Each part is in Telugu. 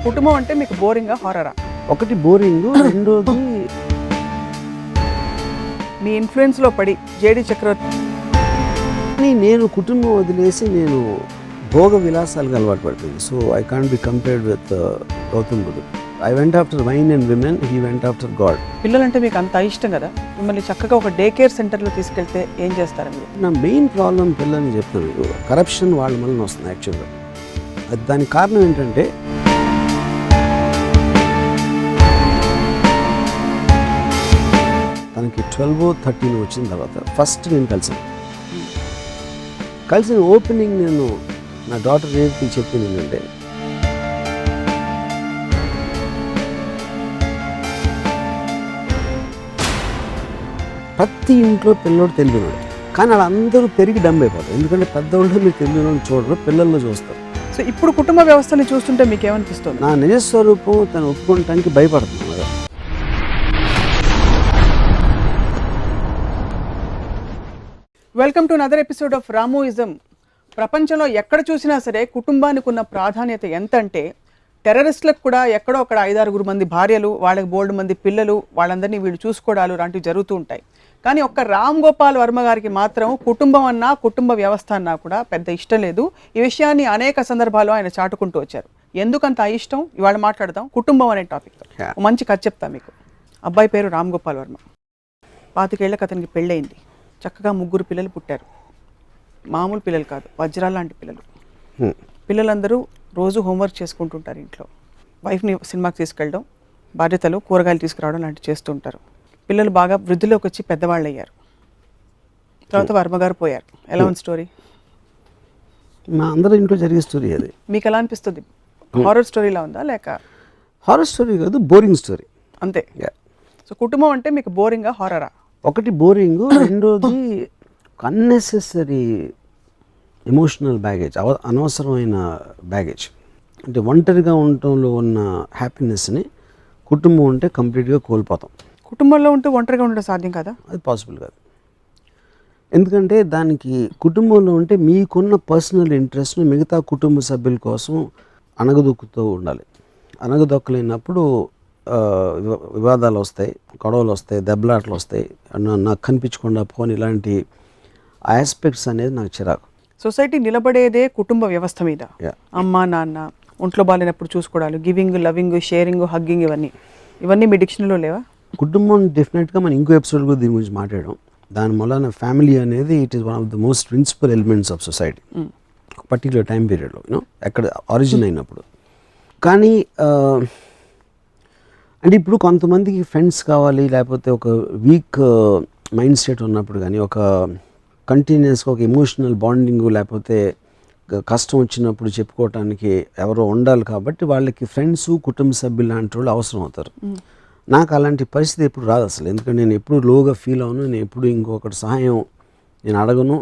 కుటుంబం అంటే మీకు బోరింగా హారరా? ఒకటి బోరింగ్, రెండోది మీ ఇన్ఫ్లుయెన్స్లో పడి జేడి చక్రవర్తి నేను కుటుంబం వదిలేసి నేను భోగ విలాసాలకు అలవాటు పడిపోయింది. So I can't be compared with Gautam బుద్ధుడు. I went after wine and women, he went after God. పిల్లలంటే మీకు అంత ఇష్టం కదా, మిమ్మల్ని చక్కగా ఒక డే కేర్ సెంటర్లో తీసుకెళ్తే ఏం చేస్తారు మీరు? నా మెయిన్ ప్రాబ్లం పిల్లల్ని చెప్తాను, కరప్షన్ వాళ్ళ వల్ల వస్తుంది యాక్చువల్గా. దానికి కారణం ఏంటంటే తనకి 12-13 వచ్చిన తర్వాత ఫస్ట్ నేను కలిసిన ఓపెనింగ్ నేను నా డాటర్ రేపుకి చెప్పింది ఏంటంటే, ప్రతి ఇంట్లో పిల్లోడు తెలివినాడు, కానీ వాళ్ళందరూ పెరిగి డంబ్ అయిపోతారు. ఎందుకంటే పెద్దవాళ్ళు మీరు తెలివినోడు చూడరు, పిల్లల్లో చూస్తారు. సో ఇప్పుడు కుటుంబ వ్యవస్థని చూస్తుంటే మీకు ఏమనిపిస్తుంది? నా నిజస్వరూపం తను ఒప్పుకోవటానికి భయపడుతున్నాను. Welcome to another episode of Ramuism. ప్రపంచంలో ఎక్కడ చూసినా సరే కుటుంబానికి ఉన్న ప్రాధాన్యత ఎంత అంటే, టెర్రరిస్టులకు కూడా ఎక్కడో అక్కడ 5-6 మంది భార్యలు, వాళ్ళకి బోల్డ్ మంది పిల్లలు, వాళ్ళందరినీ వీళ్ళు చూసుకోవడాలు లాంటివి జరుగుతూ ఉంటాయి. కానీ ఒక్క రామ్ గోపాల్ వర్మ గారికి మాత్రం కుటుంబం అన్నా కుటుంబ వ్యవస్థ అన్నా కూడా పెద్ద ఇష్టం లేదు. ఈ విషయాన్ని అనేక సందర్భాల్లో ఆయన చాటుకుంటూ వచ్చారు. ఎందుకంత ఇష్టం ఇవాళ మాట్లాడదాం. కుటుంబం అనే టాపిక్తో మంచి కథ చెప్తా మీకు. అబ్బాయి పేరు రామ్ గోపాల్ వర్మ. 25 ఏళ్ళకి అతనికి పెళ్ళయింది. చక్కగా 3 పిల్లలు పుట్టారు. మామూలు పిల్లలు కాదు, వజ్రాల లాంటి పిల్లలు. పిల్లలందరూ రోజు హోంవర్క్ చేసుకుంటుంటారు ఇంట్లో. వైఫ్ని సినిమాకి తీసుకెళ్ళడం, బాధ్యతలు, కూరగాయలు తీసుకురావడం లాంటివి చేస్తుంటారు. పిల్లలు బాగా వృద్ధిలోకి వచ్చి పెద్దవాళ్ళు అయ్యారు. తర్వాత వర్మగారు పోయారు. ఎలా ఉంది స్టోరీ? మా అందరూ ఇంట్లో జరిగే స్టోరీ అది. మీకు ఎలా అనిపిస్తుంది? హారర్ స్టోరీలా ఉందా లేక? హారర్ స్టోరీ కాదు, బోరింగ్ స్టోరీ అంతే. సో కుటుంబం అంటే మీకు బోరింగా హారరా? ఒకటి బోరింగ్, రెండోది అన్నెసెసరీ ఎమోషనల్ బ్యాగేజ్, అనవసరమైన బ్యాగేజ్. అంటే ఒంటరిగా ఉండటంలో ఉన్న హ్యాపీనెస్ని కుటుంబం ఉంటే కంప్లీట్గా కోల్పోతాం. కుటుంబంలో ఉంటూ ఒంటరిగా ఉండడం సాధ్యం కదా? అది పాసిబుల్ కాదు. ఎందుకంటే దానికి కుటుంబంలో ఉంటే మీకున్న పర్సనల్ ఇంట్రెస్ట్ను మిగతా కుటుంబ సభ్యుల కోసం అణగదొక్కుతూ ఉండాలి. అణగదొక్కలేనప్పుడు వివాదాలు వస్తాయి, గొడవలు వస్తాయి, దెబ్బలాటలు వస్తాయి, నాకు కనిపించకుండా పోని ఇలాంటి ఆస్పెక్ట్స్ అనేది నాకు చిరాకు. సొసైటీ నిలబడేదే కుటుంబ వ్యవస్థ మీద. అమ్మ నాన్న ఒంట్లో బాగాలేనప్పుడు చూసుకోవడాలు, గివింగ్, లవింగ్, షేరింగ్, హగ్గింగ్, ఇవన్నీ మీ డిక్షనరీలో లేవా? కుటుంబం డెఫినెట్గా మనం ఇంకో ఎపిసోడ్ కూడా దీని గురించి మాట్లాడడం. దాని వలన ఫ్యామిలీ అనేది it is one of the most principal elements of society particular time పీరియడ్లో, ఎక్కడ ఆరిజిన్ అయినప్పుడు. కానీ అంటే ఇప్పుడు కొంతమందికి ఫ్రెండ్స్ కావాలి, లేకపోతే ఒక వీక్ మైండ్ సెట్ ఉన్నప్పుడు, కానీ ఒక కంటిన్యూస్గా ఒక ఎమోషనల్ బాండింగ్, లేకపోతే కష్టం వచ్చినప్పుడు చెప్పుకోవటానికి ఎవరో ఉండాలి. కాబట్టి వాళ్ళకి ఫ్రెండ్స్, కుటుంబ సభ్యులు లాంటి వాళ్ళు అవసరం అవుతారు. నాకు అలాంటి పరిస్థితి ఎప్పుడు రాదు అసలు. ఎందుకంటే నేను ఎప్పుడు లోగా ఫీల్ అవును, నేను ఎప్పుడు ఇంకొకటి సహాయం నేను అడగను.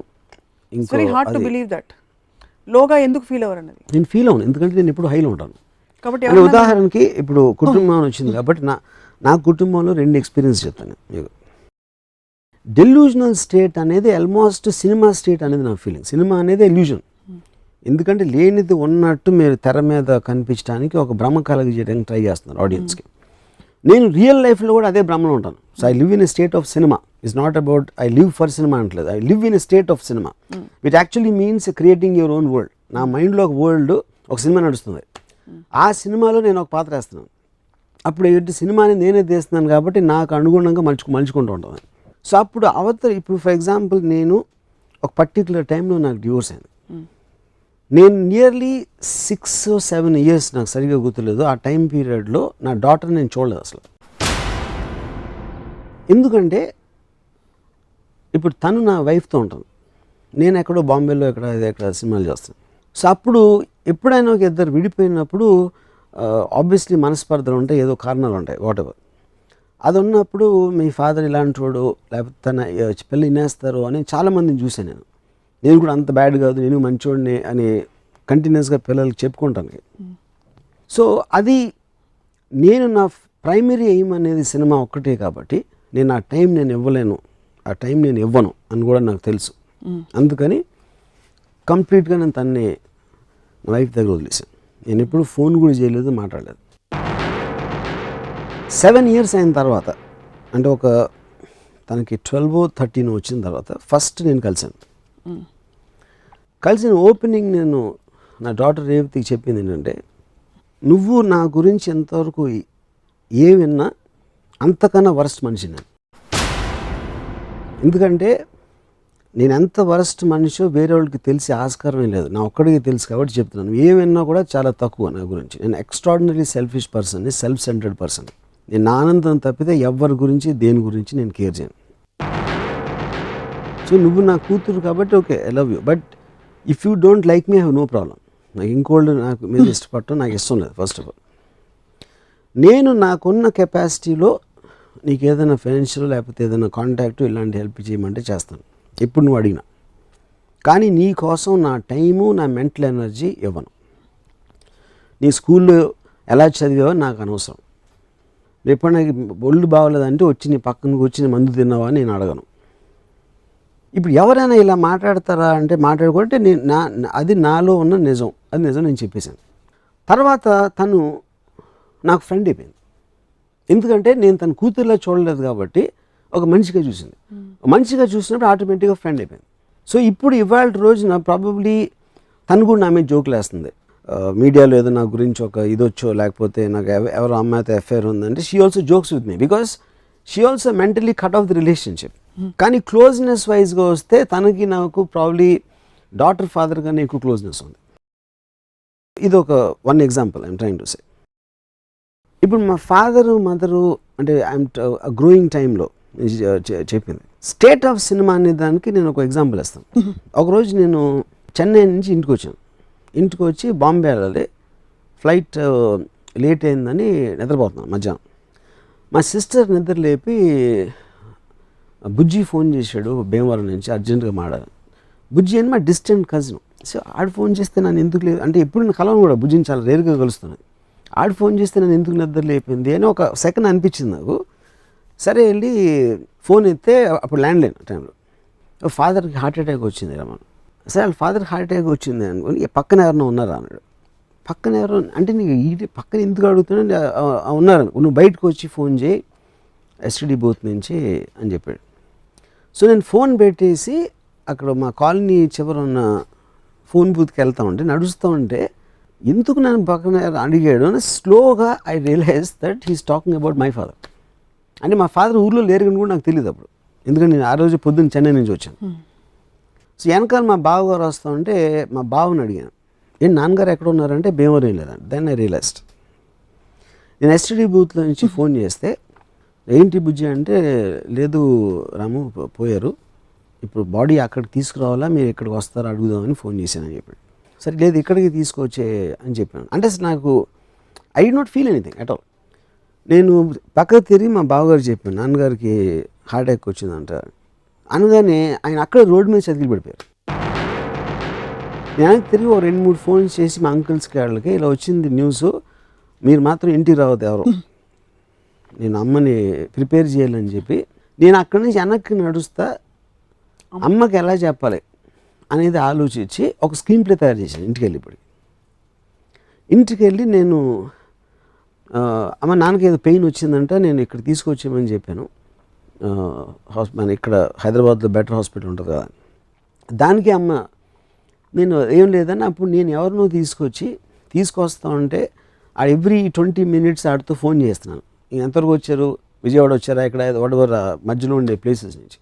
లోగా ఎందుకు ఫీల్ అవ్వరు అన్నది నేను ఫీల్ అవును, ఎందుకంటే నేను ఎప్పుడు హైలో ఉంటాను. కాబట్టి ఉదాహరణకి ఇప్పుడు కుటుంబం వచ్చింది కాబట్టి నా కుటుంబంలో 2 ఎక్స్పీరియన్స్ చెప్తాను మీకు. డెల్యూజనల్ స్టేట్ అనేది ఆల్మోస్ట్ సినిమా స్టేట్ అనేది నా ఫీలింగ్. సినిమా అనేది ఎల్యూజన్. ఎందుకంటే లేనిది ఉన్నట్టు మీరు తెర మీద కనిపించడానికి ఒక భ్రమ కలగజేయడానికి ట్రై చేస్తున్నారు ఆడియన్స్కి. నేను రియల్ లైఫ్లో కూడా అదే భ్రమలో ఉంటాను. So I live in a state of cinema. It's not about I live for cinema అంటలేదు, I live in a state of cinema which actually means creating your own world. నా మైండ్లో ఒక వరల్డ్, ఒక సినిమా నడుస్తుంది. ఆ సినిమాలో నేను ఒక పాత్ర వేస్తున్నాను. అప్పుడు ఏంటి, సినిమాని నేనే తీస్తున్నాను కాబట్టి నాకు అనుగుణంగా మలుచుకుంటూ ఉంటాను. సో అప్పుడు ఇప్పుడు ఫర్ ఎగ్జాంపుల్ నేను ఒక పర్టికులర్ టైంలో నాకు డివోర్స్ అయింది. నేను నియర్లీ 6-7 years, నాకు సరిగ్గా గుర్తులేదు, ఆ టైం పీరియడ్లో నా డాటర్ నేను చూడలేదు అసలు. ఎందుకంటే ఇప్పుడు తను నా వైఫ్తో ఉంటుంది, నేను ఎక్కడో బాంబేలో ఎక్కడ సినిమాలు చేస్తాను. సో అప్పుడు ఎప్పుడైనా ఒక ఇద్దరు విడిపోయినప్పుడు ఆబ్వియస్లీ మనస్పర్ధలు ఉంటాయి, ఏదో కారణాలు ఉంటాయి, వాటెవర్. అది ఉన్నప్పుడు మీ ఫాదర్ ఇలాంటి వాడు, లేకపోతే తన పిల్లలు వినేస్తారు అని చాలామందిని చూశాను. నేను కూడా అంత బ్యాడ్ కాదు, నేను మంచోడిని అని కంటిన్యూస్గా పిల్లలకి చెప్పుకుంటాను. సో అది నేను నా ప్రైమరీ ఎయిమ్ అనేది సినిమా ఒక్కటే కాబట్టి నేను ఆ టైం నేను ఇవ్వలేను, ఆ టైం నేను ఇవ్వను అని కూడా నాకు తెలుసు. అందుకని కంప్లీట్గా నేను తన్ని నా వైఫ్ దగ్గర వదిలేసాను. నేను ఎప్పుడు ఫోన్ కూడా చేయలేదు, మాట్లాడలేదు. 7 years అయిన తర్వాత, అంటే ఒక తనకి 12-13 వచ్చిన తర్వాత ఫస్ట్ నేను కలిసిన ఓపెనింగ్ నేను నా డాటర్ రేవతికి చెప్పింది ఏంటంటే, నువ్వు నా గురించి ఎంతవరకు ఏ విన్నా అంతకన్నా వరస్ట్ మనిషి నేను. ఎందుకంటే నేను ఎంత వరస్ట్ మనిషో వేరే వాళ్ళకి తెలిసే ఆస్కారమే లేదు, నా ఒక్కడికి తెలుసు కాబట్టి చెప్తున్నాను. ఏమైనా కూడా చాలా తక్కువ నా గురించి. నేను extraordinary selfish person, self centred person. నేను నా ఆనందం తప్పితే ఎవరి గురించి దేని గురించి నేను కేర్ చేయను. సో నువ్వు నా కూతురు కాబట్టి okay, I love you, but if you don't like me, I have no problem. నాకు ఇంకోళ్ళు నాకు మీద ఇష్టపడటం నాకు ఇష్టం లేదు. ఫస్ట్ ఆఫ్ ఆల్ నేను నాకున్న కెపాసిటీలో నీకు ఏదైనా ఫైనాన్షియల్ లేకపోతే ఏదైనా కాంటాక్ట్ ఇలాంటి హెల్ప్ చేయమంటే చేస్తాను, ఎప్పుడు నువ్వు అడిగినా. కానీ నీ కోసం నా టైము, నా మెంటల్ ఎనర్జీ ఇవ్వను. నీ స్కూల్లో ఎలా చదివావో నాకు అనవసరం. ఎప్పుడు నాకు ఒళ్ళు బాగోలేదంటే వచ్చి నీ పక్కన కూర్చుని మందు తిన్నావా అని నేను అడగను. ఇప్పుడు ఎవరైనా ఇలా మాట్లాడతారా అంటే మాట్లాడుకుంటే నేను అది నాలో ఉన్న నిజం, అది నిజం నేను చెప్పేశాను. తర్వాత తను నాకు ఫ్రెండ్ అయిపోయింది. ఎందుకంటే నేను తన కూతురులో చూడలేదు కాబట్టి ఒక మనిషిగా చూసింది. మనిషిగా చూసినప్పుడు ఆటోమేటిక్గా ఫ్రెండ్ అయిపోయింది. సో ఇప్పుడు ఇవాళ రోజున ప్రాబబ్లీ తను కూడా నా మీద జోకులు వేస్తుంది. మీడియాలో ఏదో నా గురించి ఒక ఇదొచ్చో లేకపోతే నాకు ఎవరో అమ్మాయితో అఫైర్ ఉందంటే she also jokes with me because she also mentally cut off the relationship. కానీ క్లోజ్నెస్ వైజ్గా వస్తే తనకి నాకు ప్రాబ్లీ డాటర్ ఫాదర్ గానే ఎక్కువ క్లోజ్నెస్ ఉంది. ఇది ఒక one example I'm trying to say. ఇప్పుడు మా ఫాదరు మదరు అంటే ఐఎమ్ గ్రోయింగ్ టైంలో చెప్పింది స్టేట్ ఆఫ్ సినిమా అనే దానికి నేను ఒక ఎగ్జాంపుల్ ఇస్తాను. ఒకరోజు నేను చెన్నై నుంచి ఇంటికి వచ్చాను. ఇంటికి వచ్చి బాంబే వెళ్ళాలి, ఫ్లైట్ లేట్ అయిందని నిద్రపోతున్నాను మధ్యాహ్నం. మా సిస్టర్ నిద్ర లేపి బుజ్జి ఫోన్ చేశాడు భీమవరం నుంచి, అర్జెంటుగా మాడాలి. బుజ్జి అని మా డిస్టెంట్ కజిన్. సో ఆడు ఫోన్ చేస్తే నన్ను ఎందుకు లేదు అంటే ఎప్పుడు నేను కలవను కూడా, బుజ్జిని చాలా రేరుగా కలుస్తున్నాను. ఆడు ఫోన్ చేస్తే నన్ను ఎందుకు నిద్ర లేపింది అని ఒక సెకండ్ అనిపించింది నాకు. సరే వెళ్ళి ఫోన్ ఎత్తే అప్పుడు ల్యాండ్లైన్ టైంలో ఫాదర్కి హార్ట్ అటాక్ వచ్చింది రమ్మను. సరే వాళ్ళ ఫాదర్కి హార్ట్ అటాక్ వచ్చింది అనుకోని పక్కన ఎవరైనా ఉన్నారా అన్నాడు. పక్కన ఎవరు అంటే నీకు ఈ పక్కన ఎందుకు అడుగుతున్నా, ఉన్నారు, నువ్వు బయటకు వచ్చి ఫోన్ చేయి ఎస్టీడీ బూత్ నుంచి అని చెప్పాడు. సో నేను ఫోన్ పెట్టేసి అక్కడ మా కాలనీ చివరున్న ఫోన్ బూత్కి వెళ్తా ఉంటే నడుస్తూ ఉంటే ఎందుకు నన్ను పక్కన అడిగాడు అని స్లోగా I realise that he's talking about my father. అంటే మా ఫాదర్ ఊర్లో లేరు కూడా నాకు తెలియదు అప్పుడు, ఎందుకంటే నేను ఆ రోజు పొద్దున్న చెన్నై నుంచి వచ్చాను. సో వెనకాల మా బావగారు వస్తూ ఉంటే మా బావని అడిగాను, ఏంటి నాన్నగారు ఎక్కడ ఉన్నారంటే భీమవరం లేదండి. Then I realised. నేను ఎస్టీడీ బూత్లో నుంచి ఫోన్ చేస్తే ఏంటి బుజ్జి అంటే, లేదు రాము పోయారు, ఇప్పుడు బాడీ అక్కడికి తీసుకురావాలా, మీరు ఇక్కడికి వస్తారా అడుగుదామని ఫోన్ చేశానని చెప్పాడు. సరే లేదు ఇక్కడికి తీసుకొచ్చే అని చెప్పాను. అంటే నాకు I did not feel anything at all. నేను పక్కకు తిరిగి మా బావగారు చెప్పాను నాన్నగారికి హార్ట్ అటాక్ వచ్చిందంట అనగానే ఆయన అక్కడ రోడ్డు మీద చదివి పడిపోయారు. నేను తిరిగి ఒక 2-3 ఫోన్స్ చేసి మా అంకుల్స్కి వాళ్ళకి ఇలా వచ్చింది న్యూస్, మీరు మాత్రం ఇంటికి రావద్దు ఎవరు, నేను అమ్మని ప్రిపేర్ చేయాలని చెప్పి నేను అక్కడి నుంచి వెనక్కి నడుస్తా అమ్మకి ఎలా చెప్పాలి అనేది ఆలోచించి ఒక స్క్రీన్ ప్లే తయారు చేశాను. ఇంటికి వెళ్ళి నేను అమ్మ నాన్నకి ఏదో పెయిన్ వచ్చిందంట, నేను ఇక్కడ తీసుకొచ్చామని చెప్పాను. మన ఇక్కడ హైదరాబాద్లో బెటర్ హాస్పిటల్ ఉంటుంది కదా, దానికి అమ్మ నేను ఏం లేదని అప్పుడు నేను ఎవరినో తీసుకొస్తా ఉంటే ఆ ఎవ్రీ 20 minutes ఆడితో ఫోన్ చేస్తున్నాను, ఎంతవరకు వచ్చారు, విజయవాడ వచ్చారా, ఇక్కడ వాడెవర్ మధ్యలో ఉండే ప్లేసెస్ నుంచి.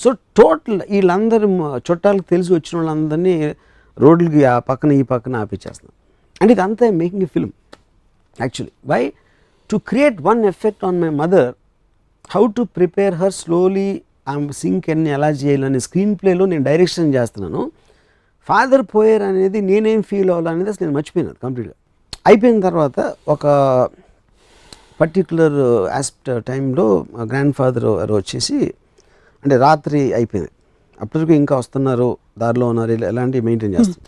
సో టోటల్ వీళ్ళందరూ చుట్టాలకు తెలిసి వచ్చిన వాళ్ళందరినీ రోడ్లకి ఆ పక్కన ఈ పక్కన ఆపించేస్తున్నాను. అండ్ ఇదంతా making a film actually. Why to create one effect on my mother, how to prepare her slowly, ఆమె సింక్ అన్ని ఎలా చేయాలని స్క్రీన్ ప్లేలో నేను డైరెక్షన్ చేస్తున్నాను. ఫాదర్ పోయారు అనేది నేనేం ఫీల్ అవ్వాలనేది అసలు నేను మర్చిపోయినాను కంప్లీట్గా. అయిపోయిన తర్వాత ఒక పర్టికులర్ టైంలో మా గ్రాండ్ ఫాదర్ ఎవరు వచ్చేసి, అంటే రాత్రి అయిపోయింది, అప్పటికి ఇంకా వస్తున్నారు, దారిలో ఉన్నారు, ఎలాంటివి మెయింటైన్ చేస్తారు.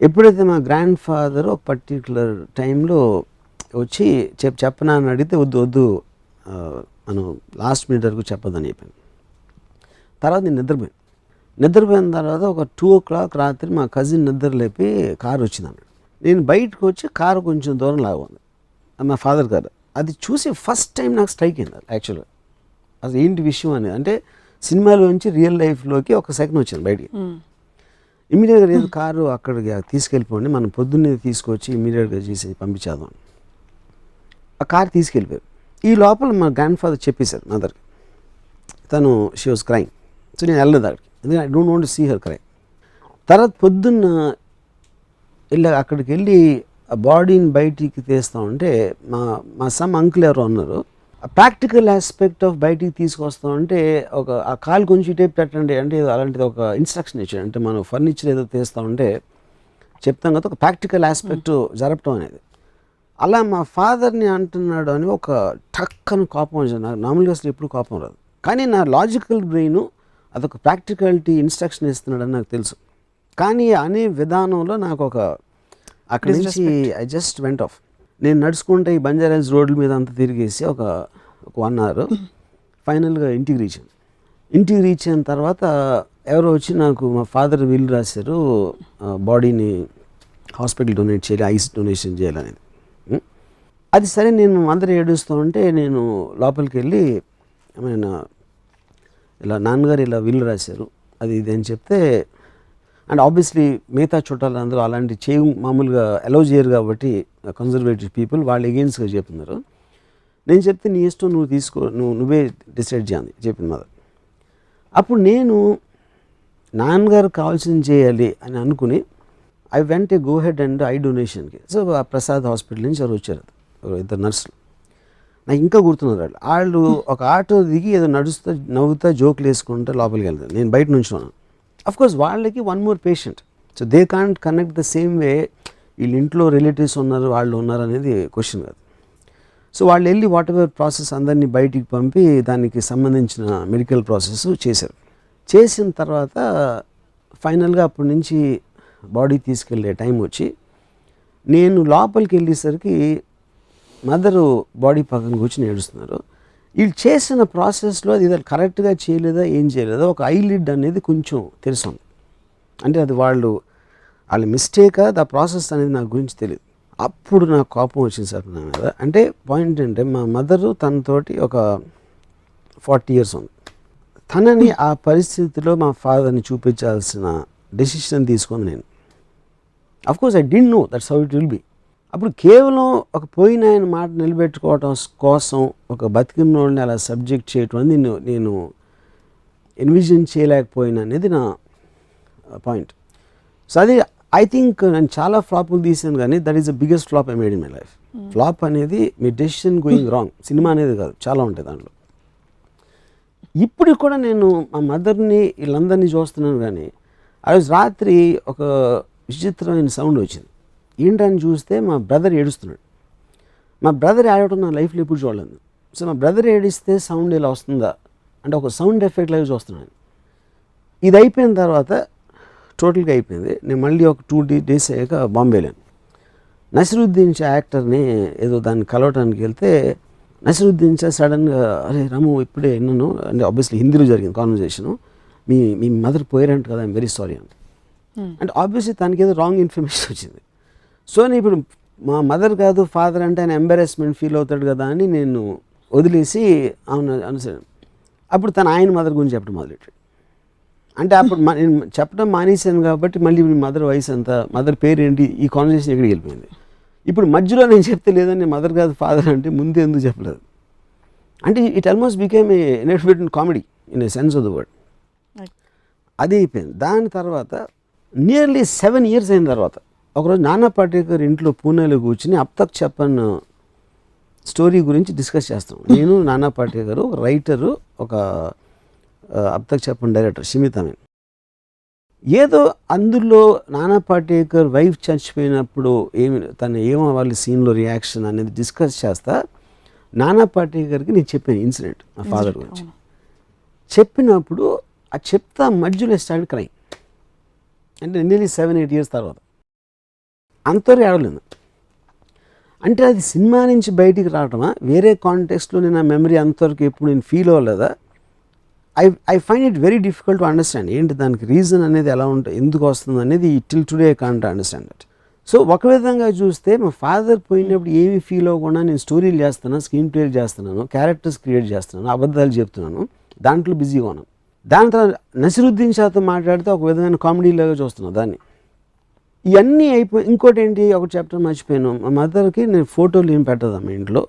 ఎప్పుడైతే మా గ్రాండ్ ఫాదర్ ఒక పర్టికులర్ టైంలో వచ్చి చెప్పనా అని అడిగితే వద్దు మనం లాస్ట్ మినిట్ వరకు చెప్పదని చెప్పాను. తర్వాత నేను నిద్రపోయిన తర్వాత ఒక 2 o'clock రాత్రి మా కజిన్ నిద్ర లేపి కారు వచ్చిందన్నాడు. నేను బయటకు వచ్చి కారు కొంచెం దూరం లాగుంది, మా ఫాదర్ గారు అది చూసి ఫస్ట్ టైం నాకు స్ట్రైక్ అయింది యాక్చువల్గా. అసలు ఏంటి విషయం అనేది, అంటే సినిమాలోంచి రియల్ లైఫ్లోకి ఒక సెకండ్ వచ్చింది బయటికి. ఇమీడియట్గా లేదు కారు అక్కడికి తీసుకెళ్ళిపోండి, మనం పొద్దున్నే తీసుకొచ్చి ఇమీడియట్గా చేసి పంపించేద్దాం. ఆ కారు తీసుకెళ్ళిపోయారు. ఈ లోపల మా గ్రాండ్ ఫాదర్ చెప్పేశారు మదర్కి, తను షీ వాజ్ క్రైమ్. సో నేను వెళ్ళలేదు అక్కడికి, ఎందుకంటే I don't want to see her cry. తర్వాత పొద్దున్న అక్కడికి వెళ్ళి ఆ బాడీని బయటికి తీస్తూ ఉంటే మా సమ్ అంకుల్ ఎవరో అన్నారు, ప్రాక్టికల్ ఆస్పెక్ట్ ఆఫ్ బయటికి తీసుకొస్తామంటే ఆ కాలు కొంచెం టేప్ పెట్టండి అంటే అలాంటిది ఒక ఇన్స్ట్రక్షన్ ఇచ్చాడు. అంటే మనం ఫర్నిచర్ ఏదో తీస్తూ ఉంటే చెప్తాం కదా, ఒక ప్రాక్టికల్ ఆస్పెక్ట్ జరపటం అనేది. అలా మా ఫాదర్ని అంటున్నాడు అని ఒక టక్కని కోపం వచ్చింది నాకు. నార్మల్గా అసలు ఎప్పుడు కోపం రాదు, కానీ నా లాజికల్ బ్రెయిన్ అదొక ప్రాక్టికాలిటీ ఇన్స్ట్రక్షన్ ఇస్తున్నాడని నాకు తెలుసు. కానీ అనే విధానంలో నాకు అక్కడి నుంచి ఐ జస్ట్ వెంట్ ఆఫ్. నేను నడుచుకుంటే ఈ బంజారాస్ రోడ్ల మీద అంతా తిరిగేసి ఒక 1 hour ఫైనల్గా ఇంటికి రీచ్ అయిన తర్వాత ఎవరో వచ్చి నాకు మా ఫాదర్ విల్ రాశారు, బాడీని హాస్పిటల్ డొనేట్ చేయాలి, ఐస్ డొనేషన్ చేయాలనేది. అది సరే నేను అందరూ ఏడుస్తూ ఉంటే నేను లోపలికి వెళ్ళి ఇలా నాన్నగారు ఇలా విల్ రాశారు అది ఇది అని చెప్తే, అండ్ ఆబ్వియస్లీ మిగతా చుట్టాలందరూ అలాంటి మామూలుగా అలౌ చేయరు కాబట్టి కన్జర్వేటివ్ పీపుల్ వాళ్ళు ఎగెయిన్స్ట్గా చెప్తున్నారు. నేను చెప్తే నీ ఇష్టం, నువ్వు తీసుకో, నువ్వే డిసైడ్ చేయాలి చెప్పింది మదర్. అప్పుడు నేను నాన్నగారు కావాల్సింది చేయాలి అని అనుకుని I went a go head and I డొనేషన్కి. సో ఆ ప్రసాద్ హాస్పిటల్ నుంచి ఎవరు వచ్చారు, 2 నర్సులు, నాకు ఇంకా గుర్తున్నారు. వాళ్ళు ఒక ఆటో దిగి ఏదో నడుస్తూ నవ్వుతా జోకులు వేసుకుంటూ లోపలికి వెళ్తారు, నేను బయట నుంచి ఉన్నాను. అఫ్కోర్స్ వాళ్ళకి 1 more patient, so they can't connect the same way. వీళ్ళ ఇంట్లో రిలేటివ్స్ ఉన్నారు, వాళ్ళు ఉన్నారు అనేది క్వశ్చన్ కాదు. సో వాళ్ళు వెళ్ళి వాట్ ఎవర్ ప్రాసెస్ అందరినీ బయటికి పంపి దానికి సంబంధించిన మెడికల్ ప్రాసెస్ చేశారు. చేసిన తర్వాత ఫైనల్గా అప్పటి నుంచి బాడీ తీసుకెళ్ళే టైం వచ్చి నేను లోపలికి వెళ్ళేసరికి మదరు బాడీ పక్కన కూర్చొని ఏడుస్తున్నారు. వీళ్ళు చేసిన ప్రాసెస్లో అది కరెక్ట్గా చేయలేదా ఏం చేయలేదా, ఒక ఐలిడ్ అనేది కొంచెం తెలుస్తుంది. అంటే అది వాళ్ళ మిస్టేకా దా ప్రాసెస్ అనేది నాకు గురించి తెలియదు. అప్పుడు నాకు కోపం వచ్చింది సార్ నా మీద. అంటే పాయింట్ ఏంటంటే మా మదరు తనతోటి ఒక 40 years ఉంది. తనని ఆ పరిస్థితిలో మా ఫాదర్ని చూపించాల్సిన డెసిషన్ తీసుకుంది నేను. Of course I didn't know that's how it will be. అప్పుడు కేవలం ఒక పోయిన ఆయన మాట నిలబెట్టుకోవటం కోసం ఒక బతికినోడిని అలా సబ్జెక్ట్ చేయటం అనేది నేను ఎన్విజన్ చేయలేకపోయినా అనేది నా పాయింట్. సో అది ఐ థింక్ నేను చాలా ఫ్లాపులు తీసాను, కానీ that is the biggest flop I made in my life. Flop అనేది మీ డెసిషన్ గోయింగ్ రాంగ్, సినిమా అనేది కాదు, చాలా ఉంటాయి దాంట్లో. ఇప్పుడు కూడా నేను మా మదర్ని వీళ్ళందరినీ చూస్తున్నాను, కానీ ఆ రోజు రాత్రి ఒక విచిత్రమైన సౌండ్ వచ్చింది. ఏంటని చూస్తే మా బ్రదర్ ఏడుస్తున్నాడు. మా బ్రదర్ ఏడవడం నా లైఫ్లో ఎప్పుడు చూడలేదు. సో మా బ్రదర్ ఏడిస్తే సౌండ్ ఇలా వస్తుందా అంటే ఒక సౌండ్ ఎఫెక్ట్ లాగా చూస్తున్నాను. ఇది అయిపోయిన తర్వాత టోటల్గా అయిపోయింది. నేను మళ్ళీ ఒక 2 days అయ్యాక బాంబే వెళ్ళాను. నసిరుద్దీన్ షా యాక్టర్ని ఏదో దాన్ని కలవటానికి వెళ్తే నసిరుద్దీన్ షా సడన్గా అరే రాము ఇప్పుడే విన్నాను అంటే ఆబ్వియస్లీ హిందీలో జరిగింది కాన్వర్జేషను, మీ మదర్ పోయారంట కదా, ఐఎమ్ వెరీ సారీ అంటే ఆబ్వియస్లీ తనకి ఏదో రాంగ్ ఇన్ఫర్మేషన్ వచ్చింది. సో నేను ఇప్పుడు మా మదర్ కాదు ఫాదర్ అంటే ఆయన ఎంబారెస్మెంట్ ఫీల్ అవుతాడు కదా అని నేను వదిలేసి అవును అనుసరి. అప్పుడు ఆయన మదర్ గురించి చెప్పడం మొదలెట్టాడు. అంటే అప్పుడు నేను చెప్పడం మానేశాను కాబట్టి మళ్ళీ మీ మదర్ వయసు ఎంత, మదర్ పేరు ఏంటి, ఈ కాన్వర్సేషన్ ఎక్కడికి వెళ్ళిపోయింది. ఇప్పుడు మధ్యలో నేను చెప్తే లేదని మదర్ కాదు ఫాదర్ అంటే ముందే ఎందుకు చెప్పలేదు అంటే it almost became a inefficient comedy in a sense of the word. అది అయిపోయింది. దాని తర్వాత నియర్లీ 7 years అయిన తర్వాత ఒకరోజు నానా పాటేకర్ ఇంట్లో పూణేలో కూర్చుని అబ్ తక్ చెప్పన్ స్టోరీ గురించి డిస్కస్ చేస్తాం. నేను నానా పాటేకర్, ఒక రైటరు, ఒక అబ్ తక్ చెప్పన్ డైరెక్టర్ షిమిత్ అమీన్. ఏదో అందులో నానా పాటేకర్ వైఫ్ చచ్చిపోయినప్పుడు ఏమవ్వాలి సీన్లో రియాక్షన్ అనేది డిస్కస్ చేస్తా నానా పాటేకర్కి నేను చెప్పాను ఇన్సిడెంట్ మా ఫాదర్ గురించి. చెప్పినప్పుడు ఆ చెప్తా మధ్యలో స్టార్ట్ క్రైమ్. అంటే నియర్లీ 7-8 years తర్వాత అంతవరకు ఏడలేదు. అంటే అది సినిమా నుంచి బయటికి రావటమా, వేరే కాంటెక్స్ట్లో నేను ఆ మెమరీ అంతవరకు ఎప్పుడు నేను ఫీల్ అవ్వలేదా, I find it very difficult to understand ఏంటి దానికి రీజన్ అనేది ఎలా ఉంటుంది, ఎందుకు వస్తుంది అనేది till today I can't understand that. So ఒక విధంగా చూస్తే మా ఫాదర్ పోయినప్పుడు ఏమీ ఫీల్ అవ్వకుండా నేను స్టోరీలు చేస్తున్నాను, స్క్రీన్ ప్లేలు చేస్తున్నాను, క్యారెక్టర్స్ క్రియేట్ చేస్తున్నాను, అబద్ధాలు చెప్తున్నాను, దాంట్లో బిజీగా ఉన్నాను. దాని తర్వాత నసిరుద్దీన్ షాతో మాట్లాడితే ఒక విధమైన కామెడీలాగా చూస్తున్నాను దాన్ని. ఇవన్నీ అయిపోయి ఇంకోటి ఏంటి, ఒక చాప్టర్ మర్చిపోయాను. మా మదర్కి నేను ఫోటోలు ఏం పెట్టదు మా ఇంట్లో,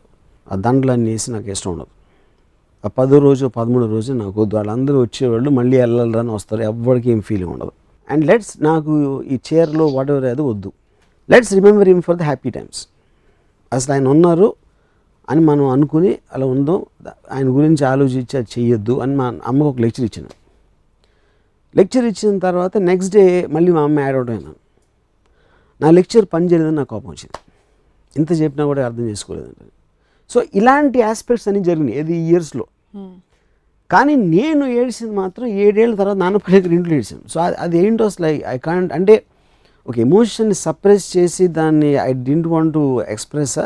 ఆ దండలన్నీ వేసి నాకు ఇష్టం ఉండదు. ఆ 10వ రోజు 13వ రోజు నాకు వద్దు, వాళ్ళందరూ వచ్చేవాళ్ళు మళ్ళీ వెళ్ళాలని వస్తారు, ఎవరికి ఏం ఫీలింగ్ ఉండదు. అండ్ లెట్స్ నాకు ఈ చైర్లో వాట్ ఎవర్ అది వద్దు, let's remember him for the happy times. అసలు ఆయన ఉన్నారు అని మనం అనుకుని అలా ఉందో, ఆయన గురించి ఆలోచించి అది చెయ్యొద్దు అని మా అమ్మకు ఒక లెక్చర్ ఇచ్చాను. లెక్చర్ ఇచ్చిన తర్వాత నెక్స్ట్ డే మళ్ళీ మా అమ్మ యాడ్ అవుట్ అయినాను. నా లెక్చర్ పని చేయలేదని నాకు కోపం వచ్చింది. ఇంత చెప్పినా కూడా అర్థం చేసుకోలేదంటే. సో ఇలాంటి ఆస్పెక్ట్స్ అన్నీ జరిగినాయి ఏది ఈ ఇయర్స్లో. కానీ నేను ఏడ్చింది మాత్రం 7 ఏళ్ళ తర్వాత నాన్నపల్లి దగ్గర ఇంట్లో ఏడ్చాను. సో అది ఏంటో అసలు ఐ కాంట్, అంటే ఒక ఎమోషన్ని సప్రెస్ చేసి దాన్ని I didn't want to express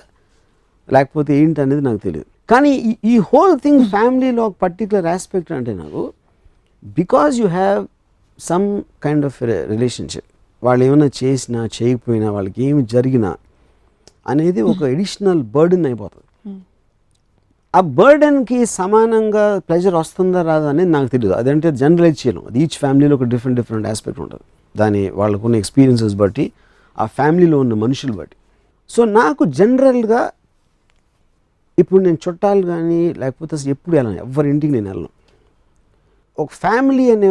లేకపోతే ఏంటి అనేది నాకు తెలియదు. కానీ ఈ హోల్ థింగ్ ఫ్యామిలీలో ఒక పర్టికులర్ ఆస్పెక్ట్ అంటే నాకు, because you have some kind of relationship, వాళ్ళు ఏమైనా చేసినా చేయకపోయినా వాళ్ళకి ఏమి జరిగినా అనేది ఒక ఎడిషనల్ బర్డెన్ అయిపోతుంది. ఆ బర్డెన్కి సమానంగా ప్లెజర్ వస్తుందా రాదా అనేది నాకు తెలియదు. అదంటే జనరలైజ్ చేయలేం, అది ఈచ్ ఫ్యామిలీలో ఒక డిఫరెంట్ ఆస్పెక్ట్ ఉంటుంది, దాని వాళ్ళకున్న ఎక్స్పీరియన్సెస్ బట్టి, ఆ ఫ్యామిలీలో ఉన్న మనుషులు బట్టి. సో నాకు జనరల్గా ఇప్పుడు నేను చుట్టాలు కానీ లేకపోతే అసలు ఎప్పుడు వెళ్ళను, ఎవరింటికి నేను వెళ్ళను. ఒక ఫ్యామిలీ అనే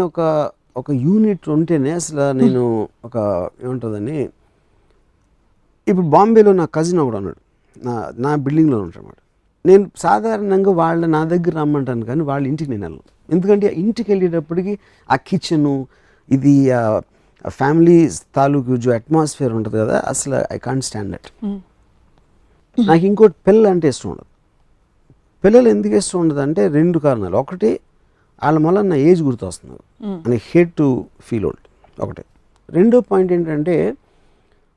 ఒక యూనిట్ ఉంటేనే అసలు నేను ఒక ఏముంటుందని, ఇప్పుడు బాంబేలో నా కజిన్ ఒకడు ఉన్నాడు, నా బిల్డింగ్లో ఉంటాడు. నేను సాధారణంగా నా దగ్గర రమ్మంటాను కానీ వాళ్ళ ఇంటికి నేను వెళ్ళను. ఎందుకంటే ఇంటికి వెళ్ళేటప్పటికి ఆ కిచెను ఇది ఫ్యామిలీ తాలూకు అట్మాస్ఫియర్ ఉంటుంది కదా, అసలు ఐ కాంట్ స్టాండ్ దట్. నాకు ఇంకోటి పిల్లలు అంటే ఇష్టం ఉండదు. పిల్లలు ఎందుకు ఇష్టం ఉండదు అంటే 2 కారణాలు. ఒకటి, వాళ్ళ వల్ల నా ఏజ్ గుర్తొస్తుంది, I hate to feel old ఒకటి. రెండో పాయింట్ ఏంటంటే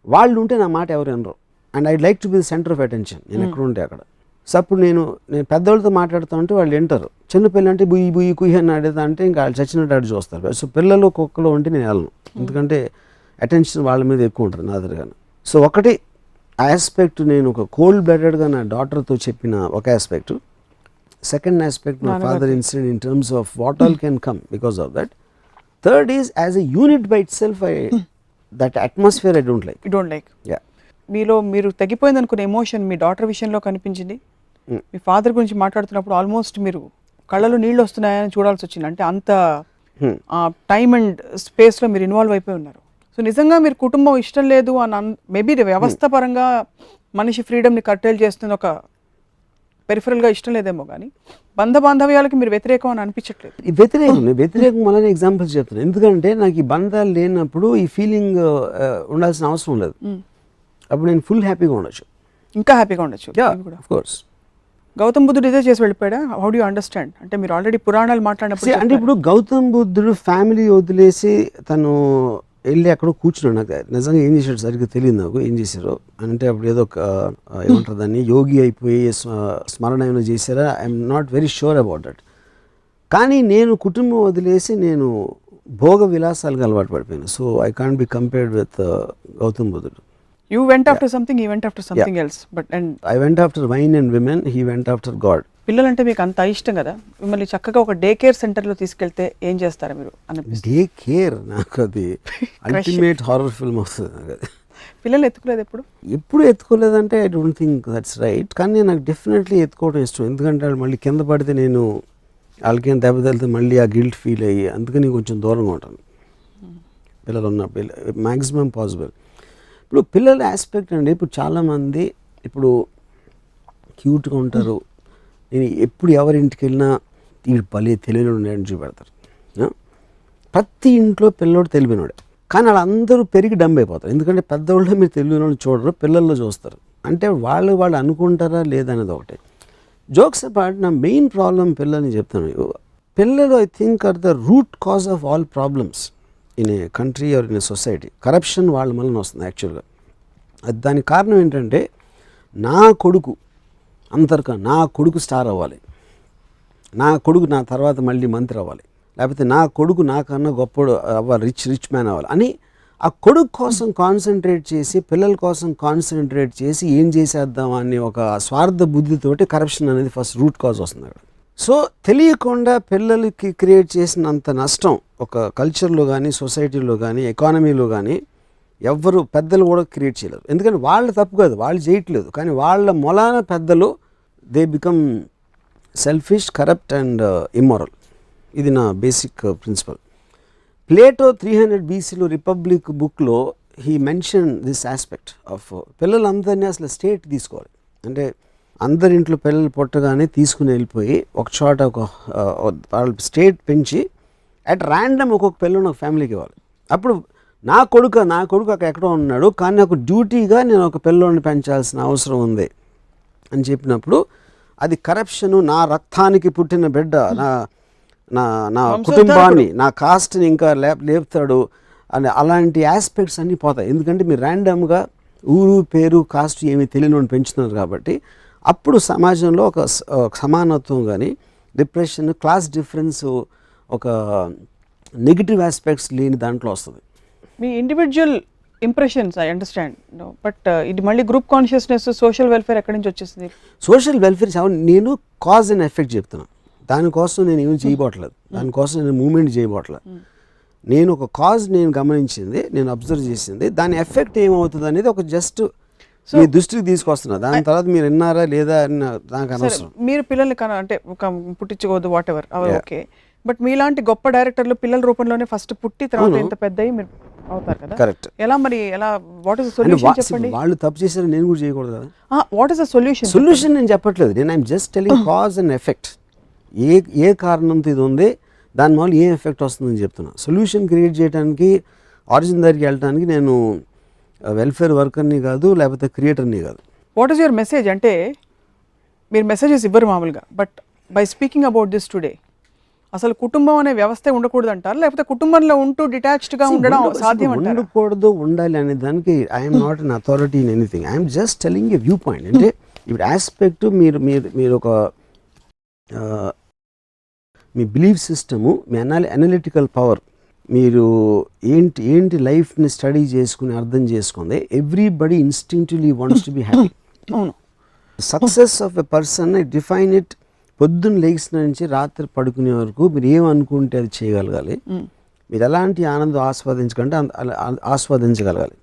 వాళ్ళు ఉంటే నా మాట ఎవరు వినరు, and I'd like to be the centre of attention నేను ఎక్కడ ఉంటే అక్కడ. సో అప్పుడు నేను పెద్దవాళ్ళతో మాట్లాడుతూ ఉంటే వాళ్ళు వింటారు. చిన్నపిల్లలు అంటే బుయ్యి బుయ్యి కుయ్యి అని అడిగితే అంటే ఇంకా వాళ్ళు చచ్చినట్టు అడిగి చూస్తారు. సో పిల్లలు కుక్కలు ఉంటే నేను వెళ్ళను, ఎందుకంటే అటెన్షన్ వాళ్ళ మీద ఎక్కువ ఉంటుంది నా దగ్గర. సో ఒకటి ఆస్పెక్ట్, నేను ఒక కోల్డ్ బ్లడెడ్గా నా డాటర్తో చెప్పిన ఒక aspect. Second aspect, my father incident in terms of what all can come because of that. Third is as a unit by itself, that atmosphere I don't like. You don't like. Yeah. మీలో మీరు తగ్గిపోయింది అనుకునే ఎమోషన్ మీ డాటర్ విషయంలో కనిపించింది. మీ ఫాదర్ గురించి మాట్లాడుతున్నప్పుడు ఆల్మోస్ట్ మీరు కళ్ళలో నీళ్ళు వస్తున్నాయని చూడాల్సి వచ్చింది. అంటే అంత టైమ్ అండ్ స్పేస్లో మీరు ఇన్వాల్వ్ అయిపోయి ఉన్నారు. సో నిజంగా మీరు కుటుంబం ఇష్టం లేదు అని మేబీ వ్యవస్థ పరంగా మనిషి ఫ్రీడమ్ని కట్టేలు చేస్తుంది, ఒక పెరిఫరల్గా ఇష్టం లేదేమో, కానీ బాంధవ్యాలకి మీరు వ్యతిరేకం అని అనిపించట్లేదు. వ్యతిరేకం వల్లనే ఎగ్జాంపుల్స్ చెప్తాను. ఎందుకంటే నాకు ఈ బంధాలు లేనప్పుడు ఈ ఫీలింగ్ ఉండాల్సిన అవసరం లేదు. అప్పుడు నేను ఫుల్ హ్యాపీగా ఉండొచ్చు, ఇంకా హ్యాపీగా ఉండొచ్చు. Of course. గౌతమ్ బుద్ధుడు ఇదే చేసి వెళ్ళిపోయాడా? How do you understand? అంటే మీరు ఆల్రెడీ పురాణాలు మాట్లాడినప్పుడు అంటే ఇప్పుడు గౌతమ్ బుద్ధుడు ఫ్యామిలీ వదిలేసి తను వెళ్ళి అక్కడ కూర్చున్నాడు. నాకు నిజంగా ఏం చేశాడు సరిగ్గా తెలియదు నాకు, ఏం చేశారు అంటే అప్పుడు ఏదో ఏమంటారు దాన్ని, యోగి అయిపోయి స్మరణ ఏమైనా చేశారా, I'm not very sure about that. కానీ నేను కుటుంబం వదిలేసి నేను భోగ విలాసాలకు అలవాటు పడిపోయాను. So I can't be compared with Gautam బుద్ధుడు. You went after something, he went after something else. But and I went after wine and women, he went after God. పిల్లలంటే మీకు అంత ఇష్టం కదా, మిమ్మల్ని చక్కగా ఒక డే కేర్ సెంటర్లో తీసుకెళ్తే ఏం చేస్తారా మీరు అనిపిస్తుంది? డే కేర్ నాకు అది అల్టిమేట్ హారర్ ఫిల్మ్ వస్తుంది నాకు అది. పిల్లలు ఎత్తుకోలేదు ఎప్పుడు ఎత్తుకోలేదంటే I don't think that's right. కానీ నాకు డెఫినెట్లీ ఎత్తుకోవడం ఇష్టం. ఎందుకంటే వాళ్ళు మళ్ళీ కింద పడితే నేను వాళ్ళకేం దెబ్బ తగిలితే మళ్ళీ ఆ గిల్ట్ ఫీల్ అయ్యి అందుకని కొంచెం దూరంగా ఉంటాను పిల్లలు ఉన్నప్పుడు మ్యాక్సిమం పాసిబుల్. ఇప్పుడు పిల్లల ఆస్పెక్ట్ అండి, ఇప్పుడు చాలామంది ఇప్పుడు క్యూట్గా ఉంటారు. నేను ఎప్పుడు ఎవరింటికి వెళ్ళినా వీడు భలే తెలివినోడు ఉన్నాడని చూపెడతారు. ప్రతి ఇంట్లో పిల్లోడు తెలివినోడే, కానీ వాళ్ళందరూ పెరిగి డంబ్ అయిపోతారు. ఎందుకంటే పెద్దవాళ్ళు మీరు తెలివినోడు చూడరు, పిల్లల్లో చూస్తారు. అంటే వాళ్ళు అనుకుంటారా లేదనేది ఒకటి. జోక్స్ అపార్ట్, నా మెయిన్ ప్రాబ్లం పిల్లల్ని చెప్తాను. పిల్లలు I think are the root cause of all problems in a country or in a society. Corruption వాళ్ళ వలన వస్తుంది యాక్చువల్గా. అది దానికి కారణం ఏంటంటే నా కొడుకు నా కొడుకు స్టార్ అవ్వాలి, నా కొడుకు నా తర్వాత మళ్ళీ మంత్రి అవ్వాలి, లేకపోతే నా కొడుకు నాకన్నా గొప్ప అవ్వాలి, రిచ్ మ్యాన్ అవ్వాలి అని ఆ కొడుకు కోసం కాన్సన్ట్రేట్ చేసి పిల్లల కోసం కాన్సన్ట్రేట్ చేసి ఏం చేసేద్దాం అని ఒక స్వార్థ బుద్ధితోటి కరప్షన్ అనేది ఫస్ట్ రూట్ కాజ్ వస్తుంది అక్కడ. సో తెలియకుండా పిల్లలకి క్రియేట్ చేసినంత నష్టం ఒక కల్చర్లో కానీ సొసైటీలో కానీ ఎకానమీలో కానీ ఎవ్వరు పెద్దలు కూడా క్రియేట్ చేయలేరు. ఎందుకంటే వాళ్ళు తప్పు కాదు, వాళ్ళు చేయట్లేదు, కానీ వాళ్ళ మొలాన పెద్దలు they become selfish, corrupt and immoral. ఇది నా బేసిక్ ప్రిన్సిపల్. ప్లేటో 300 BCలో రిపబ్లిక్ బుక్లో he mention this aspect of పిల్లలందరినీ అసలు స్టేట్ తీసుకోవాలి. అంటే అందరింట్లో పిల్లలు పుట్టగానే తీసుకుని వెళ్ళిపోయి ఒక చోట వాళ్ళ స్టేట్ పెంచి అట్ ర్యాండమ్ ఒక్కొక్క పిల్లలు ఒక ఫ్యామిలీకి ఇవ్వాలి. అప్పుడు నా కొడుకు అక్కడ ఎక్కడో ఉన్నాడు, కానీ నాకు డ్యూటీగా నేను ఒక పిల్లోని పెంచాల్సిన అవసరం ఉంది అని చెప్పినప్పుడు అది కరప్షను, నా రక్తానికి పుట్టిన బిడ్డ, నా కుటుంబాన్ని, నా కాస్ట్ని ఇంకా లేపుతాడు అని అలాంటి ఆస్పెక్ట్స్ అన్నీ పోతాయి. ఎందుకంటే మీరు ర్యాండమ్గా ఊరు పేరు కాస్ట్ ఏమీ తెలియని పెంచుతున్నారు కాబట్టి అప్పుడు సమాజంలో ఒక సమానత్వం కానీ డిప్రెషన్, క్లాస్ డిఫరెన్స్, ఒక నెగిటివ్ ఆస్పెక్ట్స్ లేని దాంట్లో వస్తుంది. మీ individual impressions I understand, but ఇది మళ్ళీ గ్రూప్ కాన్షియస్నెస్, సోషల్ వెల్ఫేర్ ఎక్కడి నుంచి వచ్చేసింది? సోషల్ వెల్ఫేర్ నేను కాజ్ అండ్ ఎఫెక్ట్ చెప్తున్నాను. దానికోసం నేను ఏమి చేయబోట్లేదు, దానికోసం నేను మూమెంట్ చేయబోట్లేదు. నేను ఒక కాజ్ నేను గమనించింది, నేను అబ్జర్వ్ చేసింది, దాని ఎఫెక్ట్ ఏమవుతుంది అనేది ఒక జస్ట్ మీ దృష్టికి తీసుకొస్తున్నా. దాని తర్వాత మీరు విన్నారా లేదా అని నాకు అనవసరం. మీరు పిల్లల్ని అంటే పుట్టించుకోవద్దు వాట్ ఎవర్ ఓకే, బట్ మీలాంటి గొప్ప డైరెక్టర్లు పిల్లల రూపంలోనే ఫస్ట్ పుట్టి తర్వాత ఇంత పెద్ద మీరు అవుతారు కదా. కరెక్ట్. ఎలా మరి ఎలా, వాట్ ఇస్ ద సొల్యూషన్ చెప్పండి? వాళ్ళు తప్పు చేశారు, నేను కూడా చేయకూడదు కదా. What is the solution? Solution నేను చెప్పట్లేదు, నేను I'm just telling cause and effect. ఏ కారణంతో ఇది ఉంది, దానివల్ల ఏం ఎఫెక్ట్ వస్తుందని చెప్తున్నా. సొల్యూషన్ క్రియేట్ చేయడానికి, ఆరిజిన్ దగ్గరికి వెళ్ళడానికి నేను వెల్ఫేర్ వర్కర్ని కాదు, లేకపోతే క్రియేటర్ని కాదు. What is your message? అంటే మీరు మెసేజెస్ ఇవ్వరు మామూలుగా, but by speaking about this today అసలు కుటుంబం అనే వ్యవస్థ ఉండకూడదు అంటారు, లేకపోతే కుటుంబంలో ఉంటూ డిటాచ్డ్గా ఉండడం సాధ్యం అంటారు? ఉండకూడదు, ఉండాలి అనే దానికి I'm not an authority in anything. I'm just telling a view point. అంటే ఇప్పుడు ఆస్పెక్ట్ మీరు ఒక మీ బిలీఫ్ సిస్టము, మీ అనలిటికల్ పవర్, మీరు ఏంటి లైఫ్ని స్టడీ చేసుకుని అర్థం చేసుకుంది. Everybody instinctively wants to be happy. అవును. Success of a person define it పొద్దున్న లేచిన నుంచి రాత్రి పడుకునే వరకు మీరు ఏమనుకుంటే అది చేయగలగాలి. మీరు ఎలాంటి ఆనందం ఆస్వాదించగలగాలి.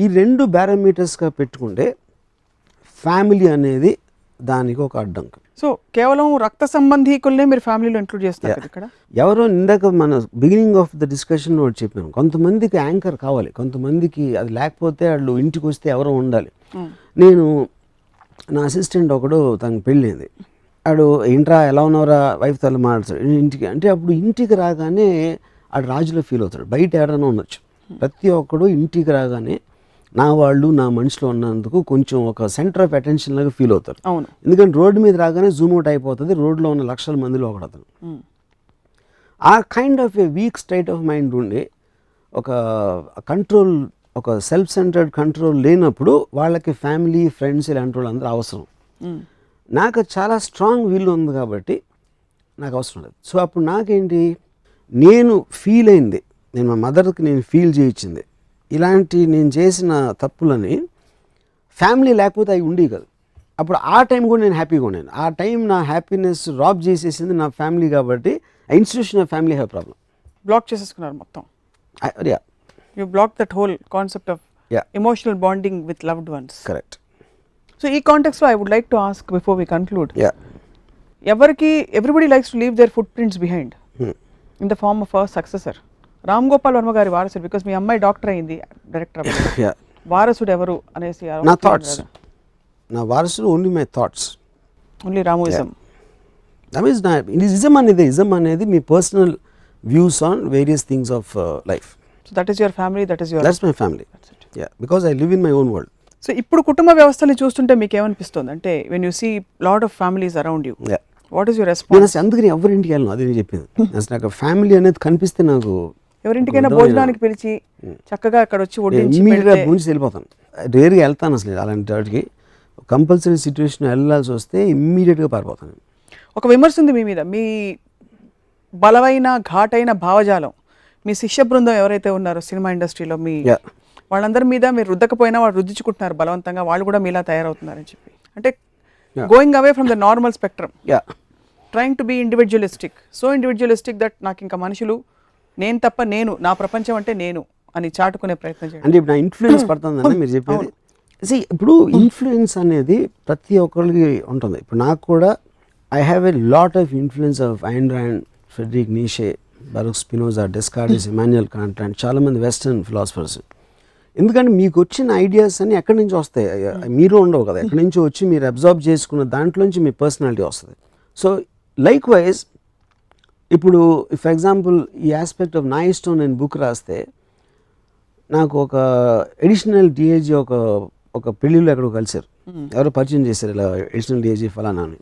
ఈ 2 పారామీటర్స్గా పెట్టుకుంటే ఫ్యామిలీ అనేది దానికి ఒక అడ్డంకి. సో కేవలం రక్త సంబంధీకులనే మీరు ఫ్యామిలీలో ఇంక్లూడ్ చేస్తారు ఇక్కడ. ఎవరో ఇందాక మన బిగినింగ్ ఆఫ్ ద డిస్కషన్లో చెప్పాను, కొంతమందికి యాంకర్ కావాలి, కొంతమందికి అది లేకపోతే వాళ్ళు ఇంటికి వస్తే ఎవరో ఉండాలి. నేను నా అసిస్టెంట్ ఒకడు తనకు పెళ్ళింది, ఆడు ఇంట్రా ఎలా ఉన్నవరా వైఫ్ తల మాట్లాడతాడు ఇంటికి అంటే, అప్పుడు ఇంటికి రాగానే ఆడు రాజులో ఫీల్ అవుతాడు. బయట ఏడైనా ఉండొచ్చు, ప్రతి ఒక్కడు ఇంటికి రాగానే నా వాళ్ళు నా మనిషిలో ఉన్నందుకు కొంచెం ఒక సెంటర్ ఆఫ్ అటెన్షన్ లాగా ఫీల్ అవుతారు. అవును. ఎందుకంటే రోడ్డు మీద రాగానే జూమ్ అవుట్ అయిపోతుంది, రోడ్లో ఉన్న లక్షల మందిలో ఒకడతను. ఆ kind of A week state of mind ఉండి ఒక కంట్రోల్, ఒక సెల్ఫ్ సెంటర్డ్ కంట్రోల్ లేనప్పుడు వాళ్ళకి ఫ్యామిలీ, ఫ్రెండ్స్ ఇలాంటి వాళ్ళు అందరూ అవసరం. నాకు చాలా స్ట్రాంగ్ విల్ ఉంది కాబట్టి నాకు అవసరం లేదు. సో అప్పుడు నాకేంటి, నేను ఫీల్ అయింది, నేను మా మదర్కి నేను ఫీల్ చేయించింది, ఇలాంటి నేను చేసిన తప్పులని ఫ్యామిలీ లేకపోతే అవి ఉండేవి కాదు. అప్పుడు ఆ టైం కూడా నేను హ్యాపీగా ఉన్నాను. ఆ టైం నా హ్యాపీనెస్ రాబ్ చేసేసింది నా ఫ్యామిలీ కాబట్టి ఆ institution of family have problem. Block చేసేసుకున్నారు మొత్తం. Yeah, you block that whole concept of emotional bonding with loved ones. Correct. So ఈ కాంటెక్స్లో I would like to ask before we conclude, everybody likes to leave their footprints behind in the form of a successor. Ram Gopal Varma గారి వారసుడు, బికాస్ మీ అమ్మాయి డాక్టర్ అయింది, డైరెక్టర్. వారసుడు ఎవరు అనేసి నా థాట్స్, నా వారసుడు only my thoughts, only Ramuism. Ism అనేది మీ personal views on various things of life. So that is your family, that's my family. Yeah, because I live in my own world. So ఇప్పుడు కుటుంబ వ్యవస్థని చూస్తుంటే మీకు ఏమనిపిస్తుంది? అంటే when you see lot of families around you, what is your response? నేను అందుకని ఎవరింటికి వెళ్ళను, అదే నేను చెప్పింది. అసలు నాకు ఫ్యామిలీ అనేది కనిపిస్తే నాకు ఎవరింటికైనా భోజనానికి పిలిచి చక్కగా అక్కడ వచ్చి ఇమ్మీడియట్గా భోంచి వెళ్ళిపోతాను. రేరుగా వెళ్తాను అసలు అలాంటి వాటికి. కంపల్సరీ సిచ్యువేషన్ వెళ్ళాల్సి వస్తే ఇమ్మీడియట్గా పారిపోతాను. ఒక విమర్శ ఉంది మీ మీద, మీ బలమైన ఘాటైన భావజాలం మీ శిష్య బృందం ఎవరైతే ఉన్నారో సినిమా ఇండస్ట్రీలో మీ Yeah. వాళ్ళందరి మీద మీరు రుద్దకపోయినా వాళ్ళు రుద్దించుకుంటున్నారు బలవంతంగా, వాళ్ళు కూడా మీలా తయారవుతున్నారని చెప్పి, అంటే Yeah. Going away from the normal spectrum, yeah trying to be individualistic, so individualistic that నాకు ఇంకా మనుషులు నేను తప్ప నేను, నా ప్రపంచం అంటే నేను అని చాటుకునే ప్రయత్నం చేయండి. అంటే ఇప్పుడు నా ఇన్ఫ్లుయెన్స్ పడుతుందని మీరు చెప్పేది. See, ఇప్పుడు ఇన్ఫ్లుయెన్స్ అనేది ప్రతి ఒక్కరికి ఉంటుంది. ఇప్పుడు నాకు కూడా I have a lot of influence of Ayn Rand, Friedrich Nietzsche, Baruch Spinoza, Descartes, Immanuel Kant and చాలామంది వెస్టర్న్ ఫిలాసఫర్స్. ఎందుకంటే మీకు వచ్చిన ఐడియాస్ అన్ని ఎక్కడి నుంచి వస్తాయి, మీరు ఉండవు కదా, ఎక్కడి నుంచి వచ్చి మీరు అబ్జర్వ్ చేసుకున్న దాంట్లోంచి మీ పర్సనాలిటీ వస్తుంది. సో లైక్ వైజ్ ఇప్పుడు ఫర్ ఎగ్జాంపుల్ ఈ ఆస్పెక్ట్ ఆఫ్ నాయిస్టో నేను బుక్ రాస్తే నాకు ఒక ఎడిషనల్ డిఏజీ ఒక పెళ్ళిళ్ళు ఎక్కడో కలిసారు, ఎవరో పరిచయం చేశారు ఇలా ఎడిషనల్ డిఏజీ ఫలానా అని.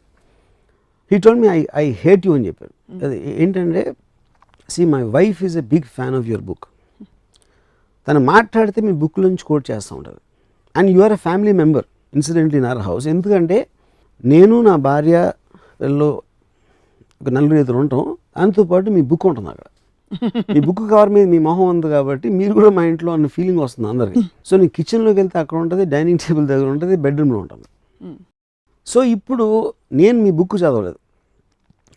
He told me I hate you అని చెప్పారు. అది ఏంటంటే, see my wife is a big fan of your book. తను మాట్లాడితే మీ బుక్ నుంచి కోట్ చేస్తూ ఉంటుంది. And you are a family member incidentally in our house. ఎందుకంటే నేను నా భార్య వీళ్ళు ఒక నలుగురు ఎదురు ఉంటాం, దాంతోపాటు మీ బుక్ ఉంటుంది అక్కడ. మీ బుక్ కవర్ మీద మీ మొహం ఉంది కాబట్టి మీరు కూడా మా ఇంట్లో అన్న ఫీలింగ్ వస్తుంది అందరికి. సో నేను కిచెన్లోకి వెళ్తే అక్కడ ఉంటుంది, డైనింగ్ టేబుల్ దగ్గర ఉంటుంది, బెడ్రూమ్లో ఉంటుంది. సో ఇప్పుడు నేను మీ బుక్ చదవలేదు,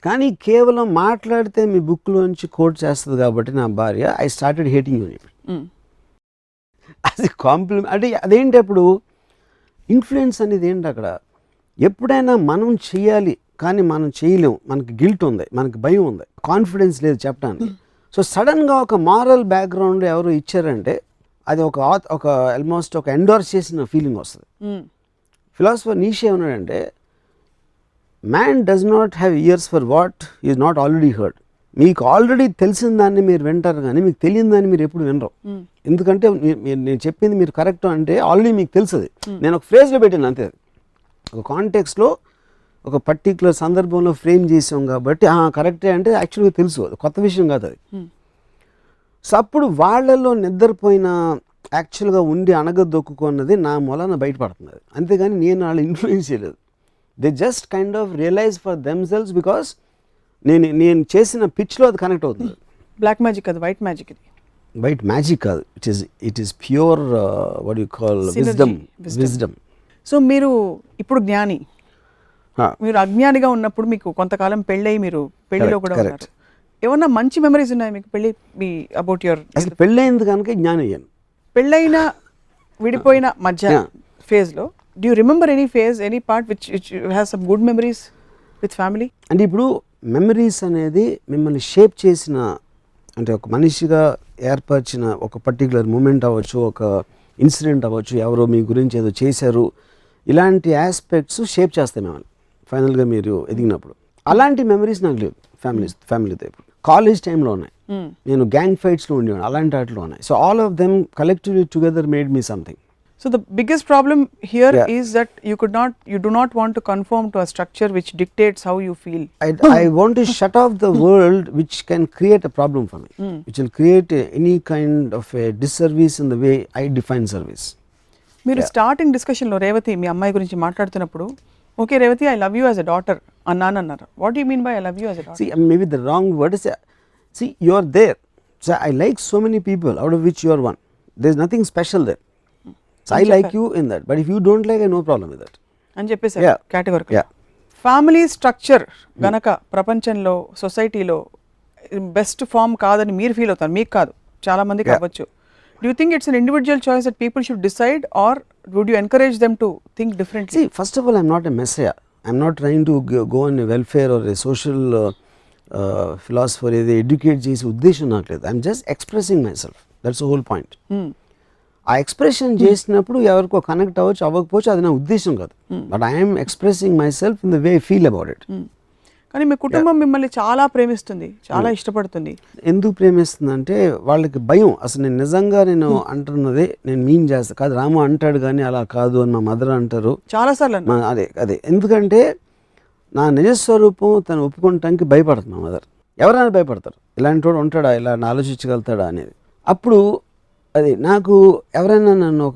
కానీ కేవలం మాట్లాడితే మీ బుక్లోంచి కోట్ చేస్తుంది కాబట్టి నా భార్య ఐ స్టార్టెడ్ హేటింగ్ యూ అని చెప్పి. అది కాంప్లిమెంట్ అంటే అదేంటి, అప్పుడు ఇన్ఫ్లుయెన్స్ అనేది ఏంటి అక్కడ, ఎప్పుడైనా మనం చేయాలి కానీ మనం చేయలేం, మనకి గిల్ట్ ఉంది, మనకి భయం ఉంది, కాన్ఫిడెన్స్ లేదు చెప్పడానికి. సో సడన్గా ఒక మారల్ బ్యాక్గ్రౌండ్ ఎవరు ఇచ్చారంటే అది ఒక ఆల్మోస్ట్ ఒక ఎండోర్స్ చేసిన ఫీలింగ్ వస్తుంది. ఫిలాసఫర్ నీషే ఏమన్నాడంటే, man does not have years for what is not already heard. మీకు ఆల్రెడీ తెలిసిన దాన్ని మీరు వింటారు కానీ మీకు తెలియని దాన్ని మీరు ఎప్పుడు వినరు. ఎందుకంటే నేను చెప్పింది మీరు కరెక్ట్ అంటే ఆల్రెడీ మీకు తెలుస్తుంది. నేను ఒక ఫ్రేజ్లో పెట్టాను అంతే, ఒక కాంటెక్స్లో ఒక పర్టికులర్ సందర్భంలో ఫ్రేమ్ చేసాం కాబట్టి కరెక్టే అంటే యాక్చువల్గా తెలుసు, అది కొత్త విషయం కాదు అది. సో అప్పుడు వాళ్ళల్లో నిద్రపోయిన యాక్చువల్గా ఉండి అణగదొక్కున్నది నా మూలన బయటపడుతుంది. అంతేగాని నేను వాళ్ళు ఇన్ఫ్లుయెన్స్ చేయలేదు. They just kind of realise for themselves because నేను చేసిన పిచ్లో అది కనెక్ట్ అవుతుంది. బ్లాక్ మ్యాజిక్ అది, వైట్ మ్యాజిక్ ఇది. వైట్ మ్యాజిక్ కాదు, it is pure what you call wisdom. So మీరు ఇప్పుడు జ్ఞాని, మీరు అజ్ఞానిగా ఉన్నప్పుడు మీకు కొంతకాలం పెళ్ళయి మీరు పెళ్లిలో కూడా ఉన్నారు. ఏమన్నా మంచి మెమరీస్ ఉన్నాయి మీకు పెళ్ళి మీ అబౌట్ యువర్? అసలు పెళ్ళైంది కనుక జ్ఞాని అయ్యాను. పెళ్ళైన విడిపోయిన మధ్య ఫేజ్లో do you remember any phase, any part which has some good memories with family? అంటే ఇప్పుడు మెమరీస్ అనేది మిమ్మల్ని షేప్ చేసిన, అంటే ఒక మనిషిగా ఏర్పరిచిన ఒక పర్టికులర్ మూమెంట్ అవ్వచ్చు, ఒక ఇన్సిడెంట్ అవ్వచ్చు, ఎవరో మీ గురించి ఏదో చేశారు, ఇలాంటి ఆస్పెక్ట్స్ షేప్ చేస్తాయి మిమ్మల్ని ఫైనల్గా మీరు ఎదిగినప్పుడు. అలాంటి మెమరీస్ నాకు లేవు ఫ్యామిలీతో. ఇప్పుడు కాలేజ్ టైంలో ఉన్నాయి, నేను గ్యాంగ్ ఫైట్స్లో ఉండేవాడు, అలాంటి వాటిలో ఉన్నాయి. So all of them collectively together made me something. So the biggest problem here is that you do not want to conform to a structure which dictates how you feel. I want to shut off the world which can create a problem for me, which will create any kind of a disservice in the way I define service. మీరు స్టార్టింగ్ డిస్కషన్లో రేవతి మీ అమ్మాయి గురించి మాట్లాడుతున్నప్పుడు, okay Revathi I love you as a daughter అన్నారు. What do you mean by I love you as a daughter? See, maybe the wrong word is, see, you are there. So I like so many people, out of which you are one. There is nothing special there. So I like you in that, but if you don't like, I have no problem with that. అని చెప్పేసి కేటగిరీ. ఫ్యామిలీ స్ట్రక్చర్ గనక ప్రపంచంలో సొసైటీలో బెస్ట్ ఫార్మ్ కాదని మీరు ఫీల్ అవుతారు, మీకు కాదు చాలా మందికి అవ్వచ్చు. Do you think it's an individual choice that people should decide, or would you encourage them to think differently? See, first of all, I'm not a messiah. I'm not trying to go on a welfare or a social philosopher, ఏదో ఎడ్యుకేట్ చేసే ఉద్దేశం నాకు లేదు. I'm just expressing myself. That's the whole point. ఆ ఎక్స్ప్రెషన్ చేసినప్పుడు ఎవరికో కనెక్ట్ అవ్వచ్చు అవ్వకపోవచ్చు, అది నా ఉద్దేశం కాదు. But I'm expressing my self in the way feel about it. కానీ మీ కుటుంబం మిమ్మల్ని చాలా ప్రేమిస్తుంది, చాలా ఇష్టపడుతుంది. ఎందుకు ప్రేమిస్తుంది అంటే వాళ్ళకి భయం. అసలు నేను నిజంగా అంటున్నదే నేను మీన్ చేస్తాను కాదు, రాము అంటాడు కానీ అలా కాదు అని మా మదర్ అంటారు చాలాసార్లు. అదే ఎందుకంటే నా నిజస్వరూపం తను ఒప్పుకోవటానికి భయపడుతుంది మా మదర్. ఎవరైనా భయపడతారు, ఇలాంటి వాడు ఉంటాడా, ఇలా ఆలోచించగలుగుతాడా అనేది. అప్పుడు అది నాకు ఎవరైనా నన్ను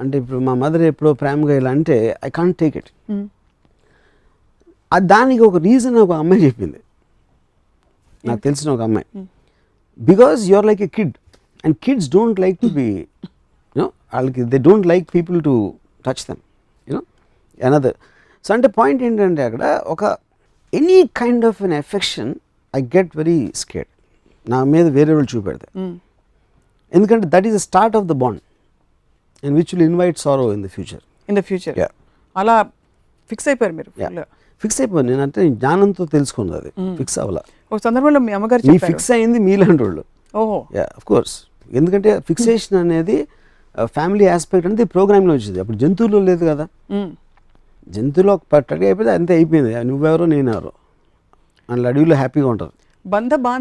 అంటే ఇప్పుడు మా మదర్ ఎప్పుడో ప్రేమగా ఇలా అంటే ఐ కాంట్ టేక్ ఇట్. దానికి ఒక రీజన్ ఒక అమ్మాయి చెప్పింది, నాకు తెలిసిన ఒక అమ్మాయి. Because you are like a kid and kids don't like to be వాళ్ళకి they don't like people to touch them another. So అంటే పాయింట్ ఏంటంటే అక్కడ ఒక any kind of an affection I get very scared నా మీద వేరే వాళ్ళు చూపెడితే. ఎందుకంటే that is the start of the bond and which will invite sorrow in the future. అలా ఫిక్స్ అయిపోయారు మీరు? ఫిక్స్ అయిపోయాను నేను, అంటే జ్ఞానంతో తెలుసుకున్నది, అది ఫిక్స్ అవ్వాల. ఒక సందర్భంలో మీ అమ్మగారు ఫిక్స్ అయింది మీలాంటి వాళ్ళు. ఓహో ఆఫ్ కోర్స్, ఎందుకంటే ఫిక్సేషన్ అనేది ఫ్యామిలీ ఆస్పెక్ట్ అనేది ప్రోగ్రామ్లో వచ్చింది. అప్పుడు జంతువులో లేదు కదా, జంతువులో పట్టడి అయిపోతే అంతే అయిపోయింది, నువ్వెవరో నేనెవరో అని అడవిలో హ్యాపీగా ఉంటారు.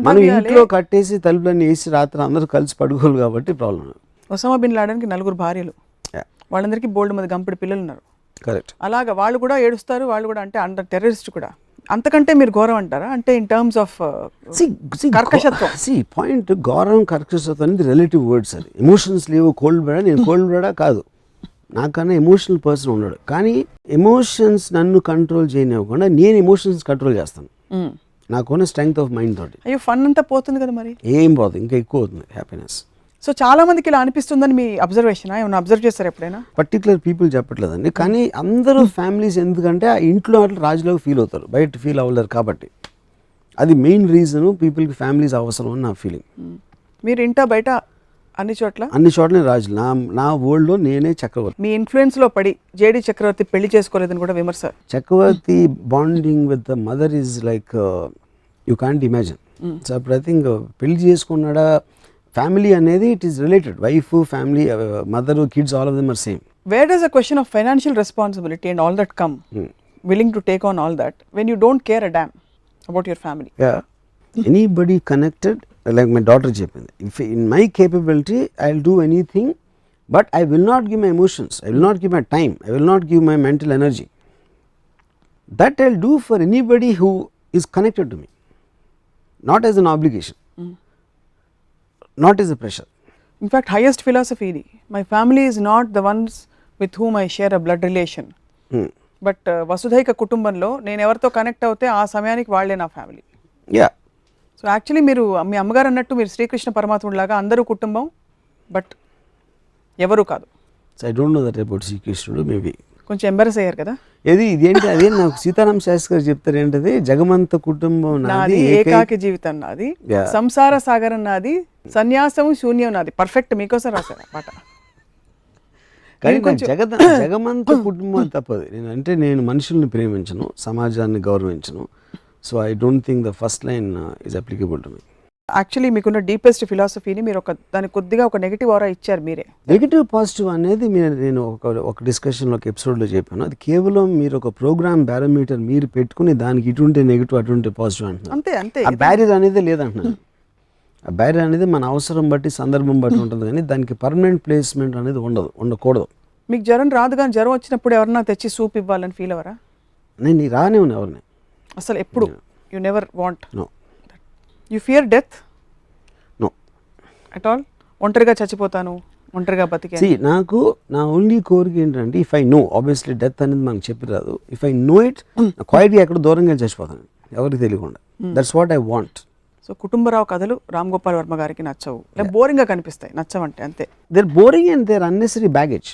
మనం ఇంట్లో కట్టేసి తలుపులన్నీ వేసి రాత్రి అందరూ కలిసి పడుకోరు కాబట్టి ప్రాబ్లం. ఒసామా బిన్ లాడెన్కి 4 భార్యలు, వాళ్ళందరికీ బోల్డ్ మంది గంపెడు పిల్లలు ఉన్నారు. కరెక్ట్. అలాగా వాళ్ళు కూడా ఏడుస్తారు, వాళ్ళు కూడా అంటే అండర్ టెర్రరిస్ట్ కూడా. అంతకంటే మీరు ఘోరం అంటారా? అంటే ఇన్ టర్మ్స్ ఆఫ్ కర్కశత్వం. పాయింట్ గౌరవం కర్కశత్వం అనేది రిలేటివ్ వర్డ్స్. అది ఎమోషన్స్ లేవు, కోల్డ్ బ్లడ్, నేను కోల్డ్ బ్లడా కాదు, నాకన్నా ఎమోషనల్ పర్సన్ ఉన్నాడు. కానీ ఎమోషన్స్ నన్ను కంట్రోల్ చేయనివ్వకుండా నేను ఎమోషన్స్ కంట్రోల్ చేస్తాను నాకున్న స్ట్రెంగ్త్ ఆఫ్ మైండ్ తోటి. అయ్యో ఫన్ అంతా పోతుంది కదా మరి. ఏం పోతుంది, ఇంకా ఎక్కువ అవుతుంది హ్యాపీనెస్. సో చాలా మందికి ఇలా అనిపిస్తుందని మీ అబ్జర్వేషన్, ఏమైనా అబ్జర్వ్ చేస్తారు ఎప్పుడైనా? పర్టికులర్ పీపుల్ చెప్పట్లేదండి, కానీ అందరూ ఫ్యామిలీస్ ఎందుకంటే ఆ ఇంట్లో అట్లా రాజులాగా ఫీల్ అవుతారు, బయట ఫీల్ అవ్వలేరు కాబట్టి. అది మెయిన్ రీజన్ పీపుల్కి ఫ్యామిలీస్ అవసరం అని నా ఫీలింగ్. మీరు ఇంటా బయట అన్ని చోట్ల రాజులు, నా వరల్డ్లో నేనే చక్రవర్తి. మీ ఇన్ఫ్లుయెన్స్లో పడి జేడి చక్రవర్తి పెళ్లి చేసుకోలేదని కూడా విమర్శ. Chakravarthi bonding with the mother is like you can't imagine. So అప్పుడు ఐ థింక్ పెళ్లి చేసుకున్నాడా, ఫ్యామిలీ అనేది it is related, wife, family, mother, kids, all of them are same. Where does a question of financial responsibility and all that come, willing to take on all that when you don't care a damn about your family? Anybody connected, like my daughter చెప్పింది, if in my capability I'll do anything, but I will not give my emotions, I will not give my time, I will not give my mental energy. That I'll do for anybody who is connected to me, not as an obligation, not as a pressure. In fact, highest philosophy idi, my family is not the ones with whom I share a blood relation, but వసుధైక కుటుంబంలో నేను ఎవరితో కనెక్ట్ అవుతే ఆ సమయానికి వాళ్ళే నా ఫ్యామిలీ. సో యాక్చువల్లీ మీరు మీ అమ్మగారు అన్నట్టు మీరు శ్రీకృష్ణ పరమాత్ముడిలాగా అందరూ కుటుంబం, బట్ ఎవరు కాదు. So I don't know that about శ్రీకృష్ణుడు, మేబీ కొంచెం ఎంబరస్ అయ్యారు కదా. ఇదేంటి అదే నాకు సీతారాం శాస్త్రి గారు చెప్తారు ఏంటది, జగమంత కుటుంబం నాది, ఏకాకి జీవితం నాది, సంసార సాగరం నాది, సన్యాసం శూన్యం నాది. పర్ఫెక్ట్, మీకోసం రాశారు పాట. కానీ జగమంత కుటుంబం తప్పదు. నేను మనుషుల్ని ప్రేమించను, సమాజాన్ని గౌరవించను. So I don't think the first line is applicable to me. Actually మీకున్న డీపెస్ట్ ఫిలాసఫీని మీరు దానికి కొద్దిగా ఒక నెగిటివ్ ఆరా ఇచ్చారు మీరే. నెగిటివ్ పాజిటివ్ అనేది నేను ఒక డిస్కషన్లో, ఒక ఎపిసోడ్లో చెప్పాను. అది కేవలం మీరు ఒక ప్రోగ్రామ్ బ్యారోమీటర్ మీరు పెట్టుకుని దానికి ఇటువంటి నెగిటివ్ అటువంటి పాజిటివ్ అంటున్నారు. అంతే. ఆ బ్యారియర్ అనేది లేదంటున్నాను. ఆ బ్యారియర్ అనేది మన అవసరం బట్టి, సందర్భం బట్టి ఉంటుంది, కానీ దానికి పర్మనెంట్ ప్లేస్మెంట్ అనేది ఉండకూడదు. మీకు జ్వరం రాదు, కానీ జ్వరం వచ్చినప్పుడు ఎవరన్నా తెచ్చి సూప్ ఇవ్వాలని ఫీల్ అవరా? నేను రానే ఉన్నా ఎవరిని అసలు ఎప్పుడు. You never want? No. You fear death? No at all. ఒంటరిగా చచ్చిపోతాను, ఒంటరిగా బతికే. నాకు నా ఓన్లీ కోరిక ఏంటంటే, if I know, obviously death అనేది మనకు చెప్పి రాదు, ఇఫ్ ఐ నో ఇట్ క్వైట్గా ఎక్కడ దూరంగా చచ్చిపోతాను ఎవరికి తెలియకుండా. That's what I want. So Kutumbarao కథలు రామ్ గోపాల్ వర్మ గారికి నచ్చవు, లేదా బోరింగ్గా కనిపిస్తాయి, నచ్చవంటే అంతే. They're boring and they're unnecessary baggage,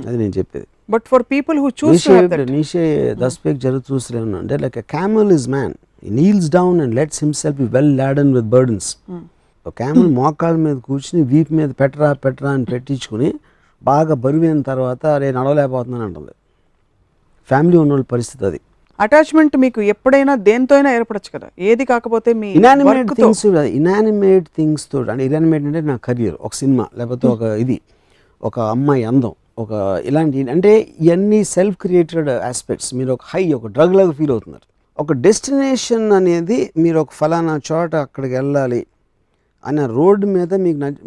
అది నేను చెప్పేది. But for people who choose Nietzsche thus spake Zarathustra అంటే like a camel is man, he kneels down and lets himself be well laden with burdens. ఒక క్యామెల్ మోకాళ్ళ మీద కూర్చుని వీపు మీద పెట్టరా అని పెట్టించుకుని బాగా బరువైన తర్వాత నేను నడవలేకపోతున్నాను అంటుంది. ఫ్యామిలీ ఉన్న వాళ్ళ పరిస్థితి అది. అటాచ్మెంట్ మీకు ఎప్పుడైనా దేంతో అయినా ఏర్పడచ్చు కదా, ఏది కాకపోతే మీ ఇనానిమేట్ థింగ్స్ తోటి. అంటే ఇనానిమేట్ అంటే నా కెరియర్, ఒక సినిమా, లేకపోతే ఒక అమ్మాయి అందం, ఒక ఇలాంటి, అంటే ఇవన్నీ సెల్ఫ్ క్రియేటెడ్ ఆస్పెక్ట్స్. మీరు ఒక డ్రగ్ లాగా ఫీల్ అవుతున్నారు. ఒక డెస్టినేషన్ అనేది మీరు ఒక ఫలానా చోట అక్కడికి వెళ్ళాలి అన్న రోడ్డు మీద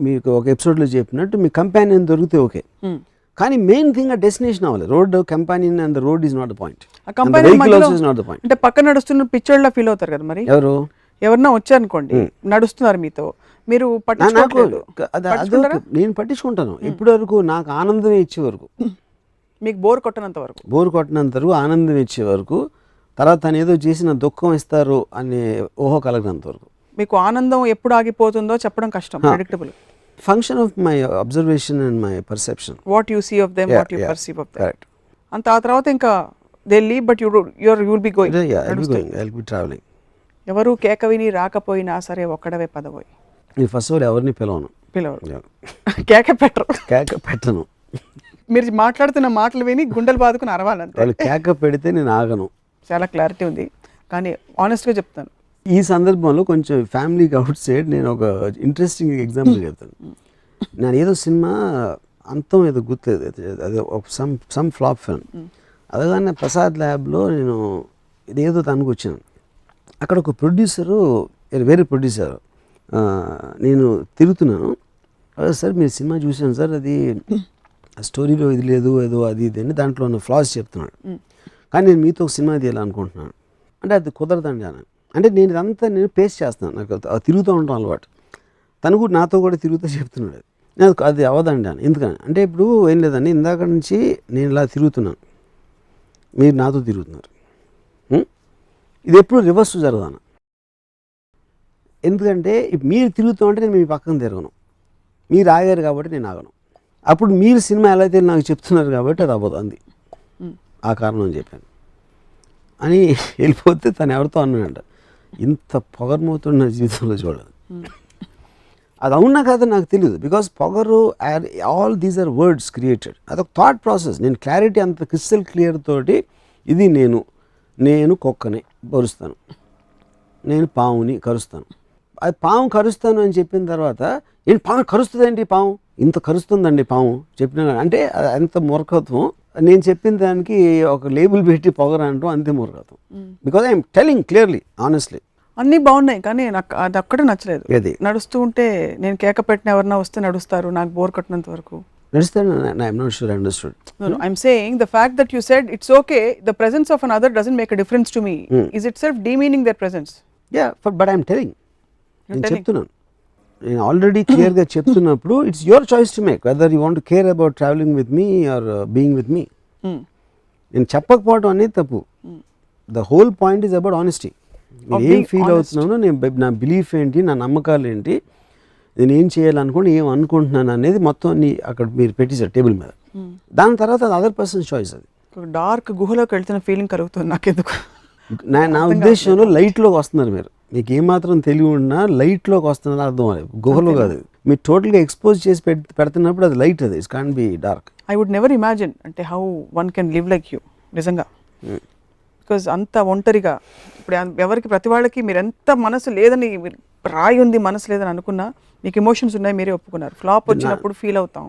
మీకు ఒక ఎపిసోడ్లో చెప్పినట్టు మీ కంపానియన్ దొరికితే ఓకే, కానీ మెయిన్ థింగ్ ఆ డెస్టినేషన్ అవ్వాలి. Road companion and the road is not the point, అంటే పక్కన నడుస్తున్న పిక్చర్లో ఫీల్ అవుతారు కదా. మరి ఎవరన్నా వచ్చారనుకోండి, నడుస్తున్నారు మీతో, మీరు నేను పట్టించుకుంటాను. ఇప్పటి వరకు నాకు ఆనందమే ఇచ్చే వరకు, మీకు బోర్ కొట్టనంత వరకు ఆనందం ఇచ్చే వరకు, తర్వాత తను ఏదో చేసిన దుఃఖం ఇస్తారు అనే ఊహ కలగనంత వరకు. మీకు ఆనందం ఎప్పుడు ఆగిపోతుందో చెప్పడం కష్టం, predictable. Function of my observation and my perception. What you see of them, what you perceive of them. Correct. అంత ఆ తర్వాత ఇంకా they leave, but you will be going. I will be travelling. ఎవరు కేక విని రాకపోయినా సరే ఒక్కడవే పదవోయ్. నేను ఫస్ట్ ఆఫ్ ఆల్ ఎవరిని పిలవను. కేక పెట్టరు. కేక పెట్టను. మీరు మాట్లాడుతున్న మాటలు విని గుండెలు బాదుకుని అరవాలంటే. వాళ్ళు కేక పెడితే నేను ఆగను. చాలా క్లారిటీ ఉంది, కానీ ఆనెస్ట్గా చెప్తాను. ఈ సందర్భంలో కొంచెం ఫ్యామిలీకి అవుట్ సైడ్ నేను ఒక ఇంట్రెస్టింగ్ ఎగ్జాంపుల్ చెప్తాను. నేను ఏదో సినిమా అంతం ఏదో గుర్తులేదు, అదే సమ్ ఫ్లాప్ ఫిల్మ్. అదగానే ప్రసాద్ ల్యాబ్లో నేను ఇదేదో తనకు వచ్చాను. అక్కడ ఒక ప్రొడ్యూసరు, వేరే ప్రొడ్యూసర్, నేను తిరుగుతున్నాను. సార్ మీరు సినిమా చూసాను సార్, అది స్టోరీలో ఇది లేదు, ఏదో అది ఇది అని దాంట్లో ఉన్న ఫ్లాస్ చెప్తున్నాడు. కానీ నేను మీతో ఒక సినిమా తీయాలనుకుంటున్నాను అంటే అది కుదరదండి అని. అంటే నేను ఇదంతా నేను పేస్ట్ చేస్తున్నాను, నాకు తిరుగుతూ ఉంటాం అలవాటు. తను కూడా నాతో కూడా తిరుగుతూ చెప్తున్నాడు నేను అది అవ్వదండి అని. ఎందుకని అంటే ఇప్పుడు ఏం లేదండి, ఇందాక నుంచి నేను ఇలా తిరుగుతున్నాను, మీరు నాతో తిరుగుతున్నారు, ఇది ఎప్పుడు రివర్స్ జరగదాను. ఎందుకంటే మీరు తిరుగుతూ ఉంటే నేను మీ పక్కన తిరగను, మీరు ఆగారు కాబట్టి నేను ఆగను. అప్పుడు మీరు సినిమా ఎలా అయితే నాకు చెప్తున్నారు కాబట్టి అది అవ్వదు, అంది ఆ కారణం అని చెప్పాను అని వెళ్ళిపోతే తను ఎవరితో అన్నాడంట, ఇంత పొగరుమవుతున్న నా జీవితంలో చూడదు. అది అవునా కాదో నాకు తెలియదు, బికాస్ పొగరు all these are words created, అదొక థాట్ ప్రాసెస్. నేను క్లారిటీ అంత క్రిస్టల్ క్లియర్ తోటి ఇది నేను కుక్కని కరుస్తాను, నేను పావుని కరుస్తాను, అది పాము కరుస్తాను అని చెప్పిన తర్వాత ఏంటి పాము కరుస్తుందండి, పాము ఇంత కరుస్తుందండి పాము చెప్పిన అంటే ఎంత మూర్ఖత్వం. నేను చెప్పిన దానికి ఒక లేబుల్ పెట్టి పొగరు అంటాం, అంతే మూర్ఖత్వం. Because I'm telling clearly honestly. అన్నీ బాగున్నాయి, కానీ నాకు అది ఒక్కటే నచ్చలేదు. అది నడుస్తూ ఉంటే నేను కేక పెట్టిన ఎవరన్నా వస్తే నడుస్తారు, నాకు బోర్ కొట్టినంత వరకు నడుస్తాను. I'm not sure understood. I'm saying the fact that you said it's okay, the presence of another doesn't make a difference to me, is it self demeaning their presence. But I'm telling, నేను చెప్తున్నాను, నేను ఆల్రెడీ క్లియర్గా చెప్తున్నప్పుడు it's your choice to make whether you want care about travelling with me or being with me. నేను చెప్పకపోవడం అనేది తప్పు. The whole point is about honesty. నేను ఏం ఫీల్ అవుతున్నానో, నా బిలీఫ్ ఏంటి, నా నమ్మకాలు ఏంటి, నేను ఏం చేయాలనుకోండి, ఏం అనుకుంటున్నాను అనేది మొత్తం అక్కడ మీరు పెట్టేశారు టేబుల్ మీద. దాని తర్వాత అది అదర్ పర్సన్ చాయిస్. అది డార్క్ గుహలోకి వెళ్తున్న ఫీలింగ్ కలుగుతుంది నాకెందుకు. నా ఉద్దేశంలో లైట్లోకి వస్తున్నారు మీరు, మీకు ఏమాత్రం తెలివి ఉన్నా లైట్లోకి వస్తున్నది అర్థం అవ్వాలి, గుహలో కాదు. మీరు టోటల్గా ఎక్స్పోజ్ చేసి పెడుతున్నప్పుడు అది లైట్, అది it's can't be dark. I would never imagine అంటే how one can live like you నిజంగా. బికాజ్ అంత ఒంటరిగా ఇప్పుడు ఎవరికి ప్రతి వాళ్ళకి మీరు ఎంత మనసు లేదని, రాయి ఉంది మనసు లేదని అనుకున్నా, మీకు ఎమోషన్స్ ఉన్నాయి, మీరే ఒప్పుకున్నారు. ఫ్లాప్ వచ్చినప్పుడు ఫీల్ అవుతాం,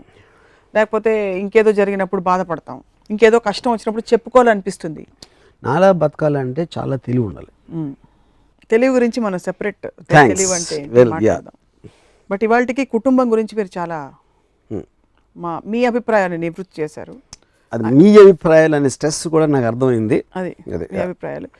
లేకపోతే ఇంకేదో జరిగినప్పుడు బాధపడతాం, ఇంకేదో కష్టం వచ్చినప్పుడు చెప్పుకోవాలనిపిస్తుంది. నాలా బతకాలంటే చాలా తెలివి ఉండాలి. తెలివి గురించి మనం సెపరేట్ తెలివి అంటే మాట్లాడదాం. బట్ ఇవాళకి కుటుంబం గురించి మీరు చాలా మీ అభిప్రాయాన్ని నివృత్తి చేశారు. అది మీ అభిప్రాయాలు అనే స్ట్రెస్ కూడా నాకు అర్థమైంది. అది మీ అభిప్రాయాలు.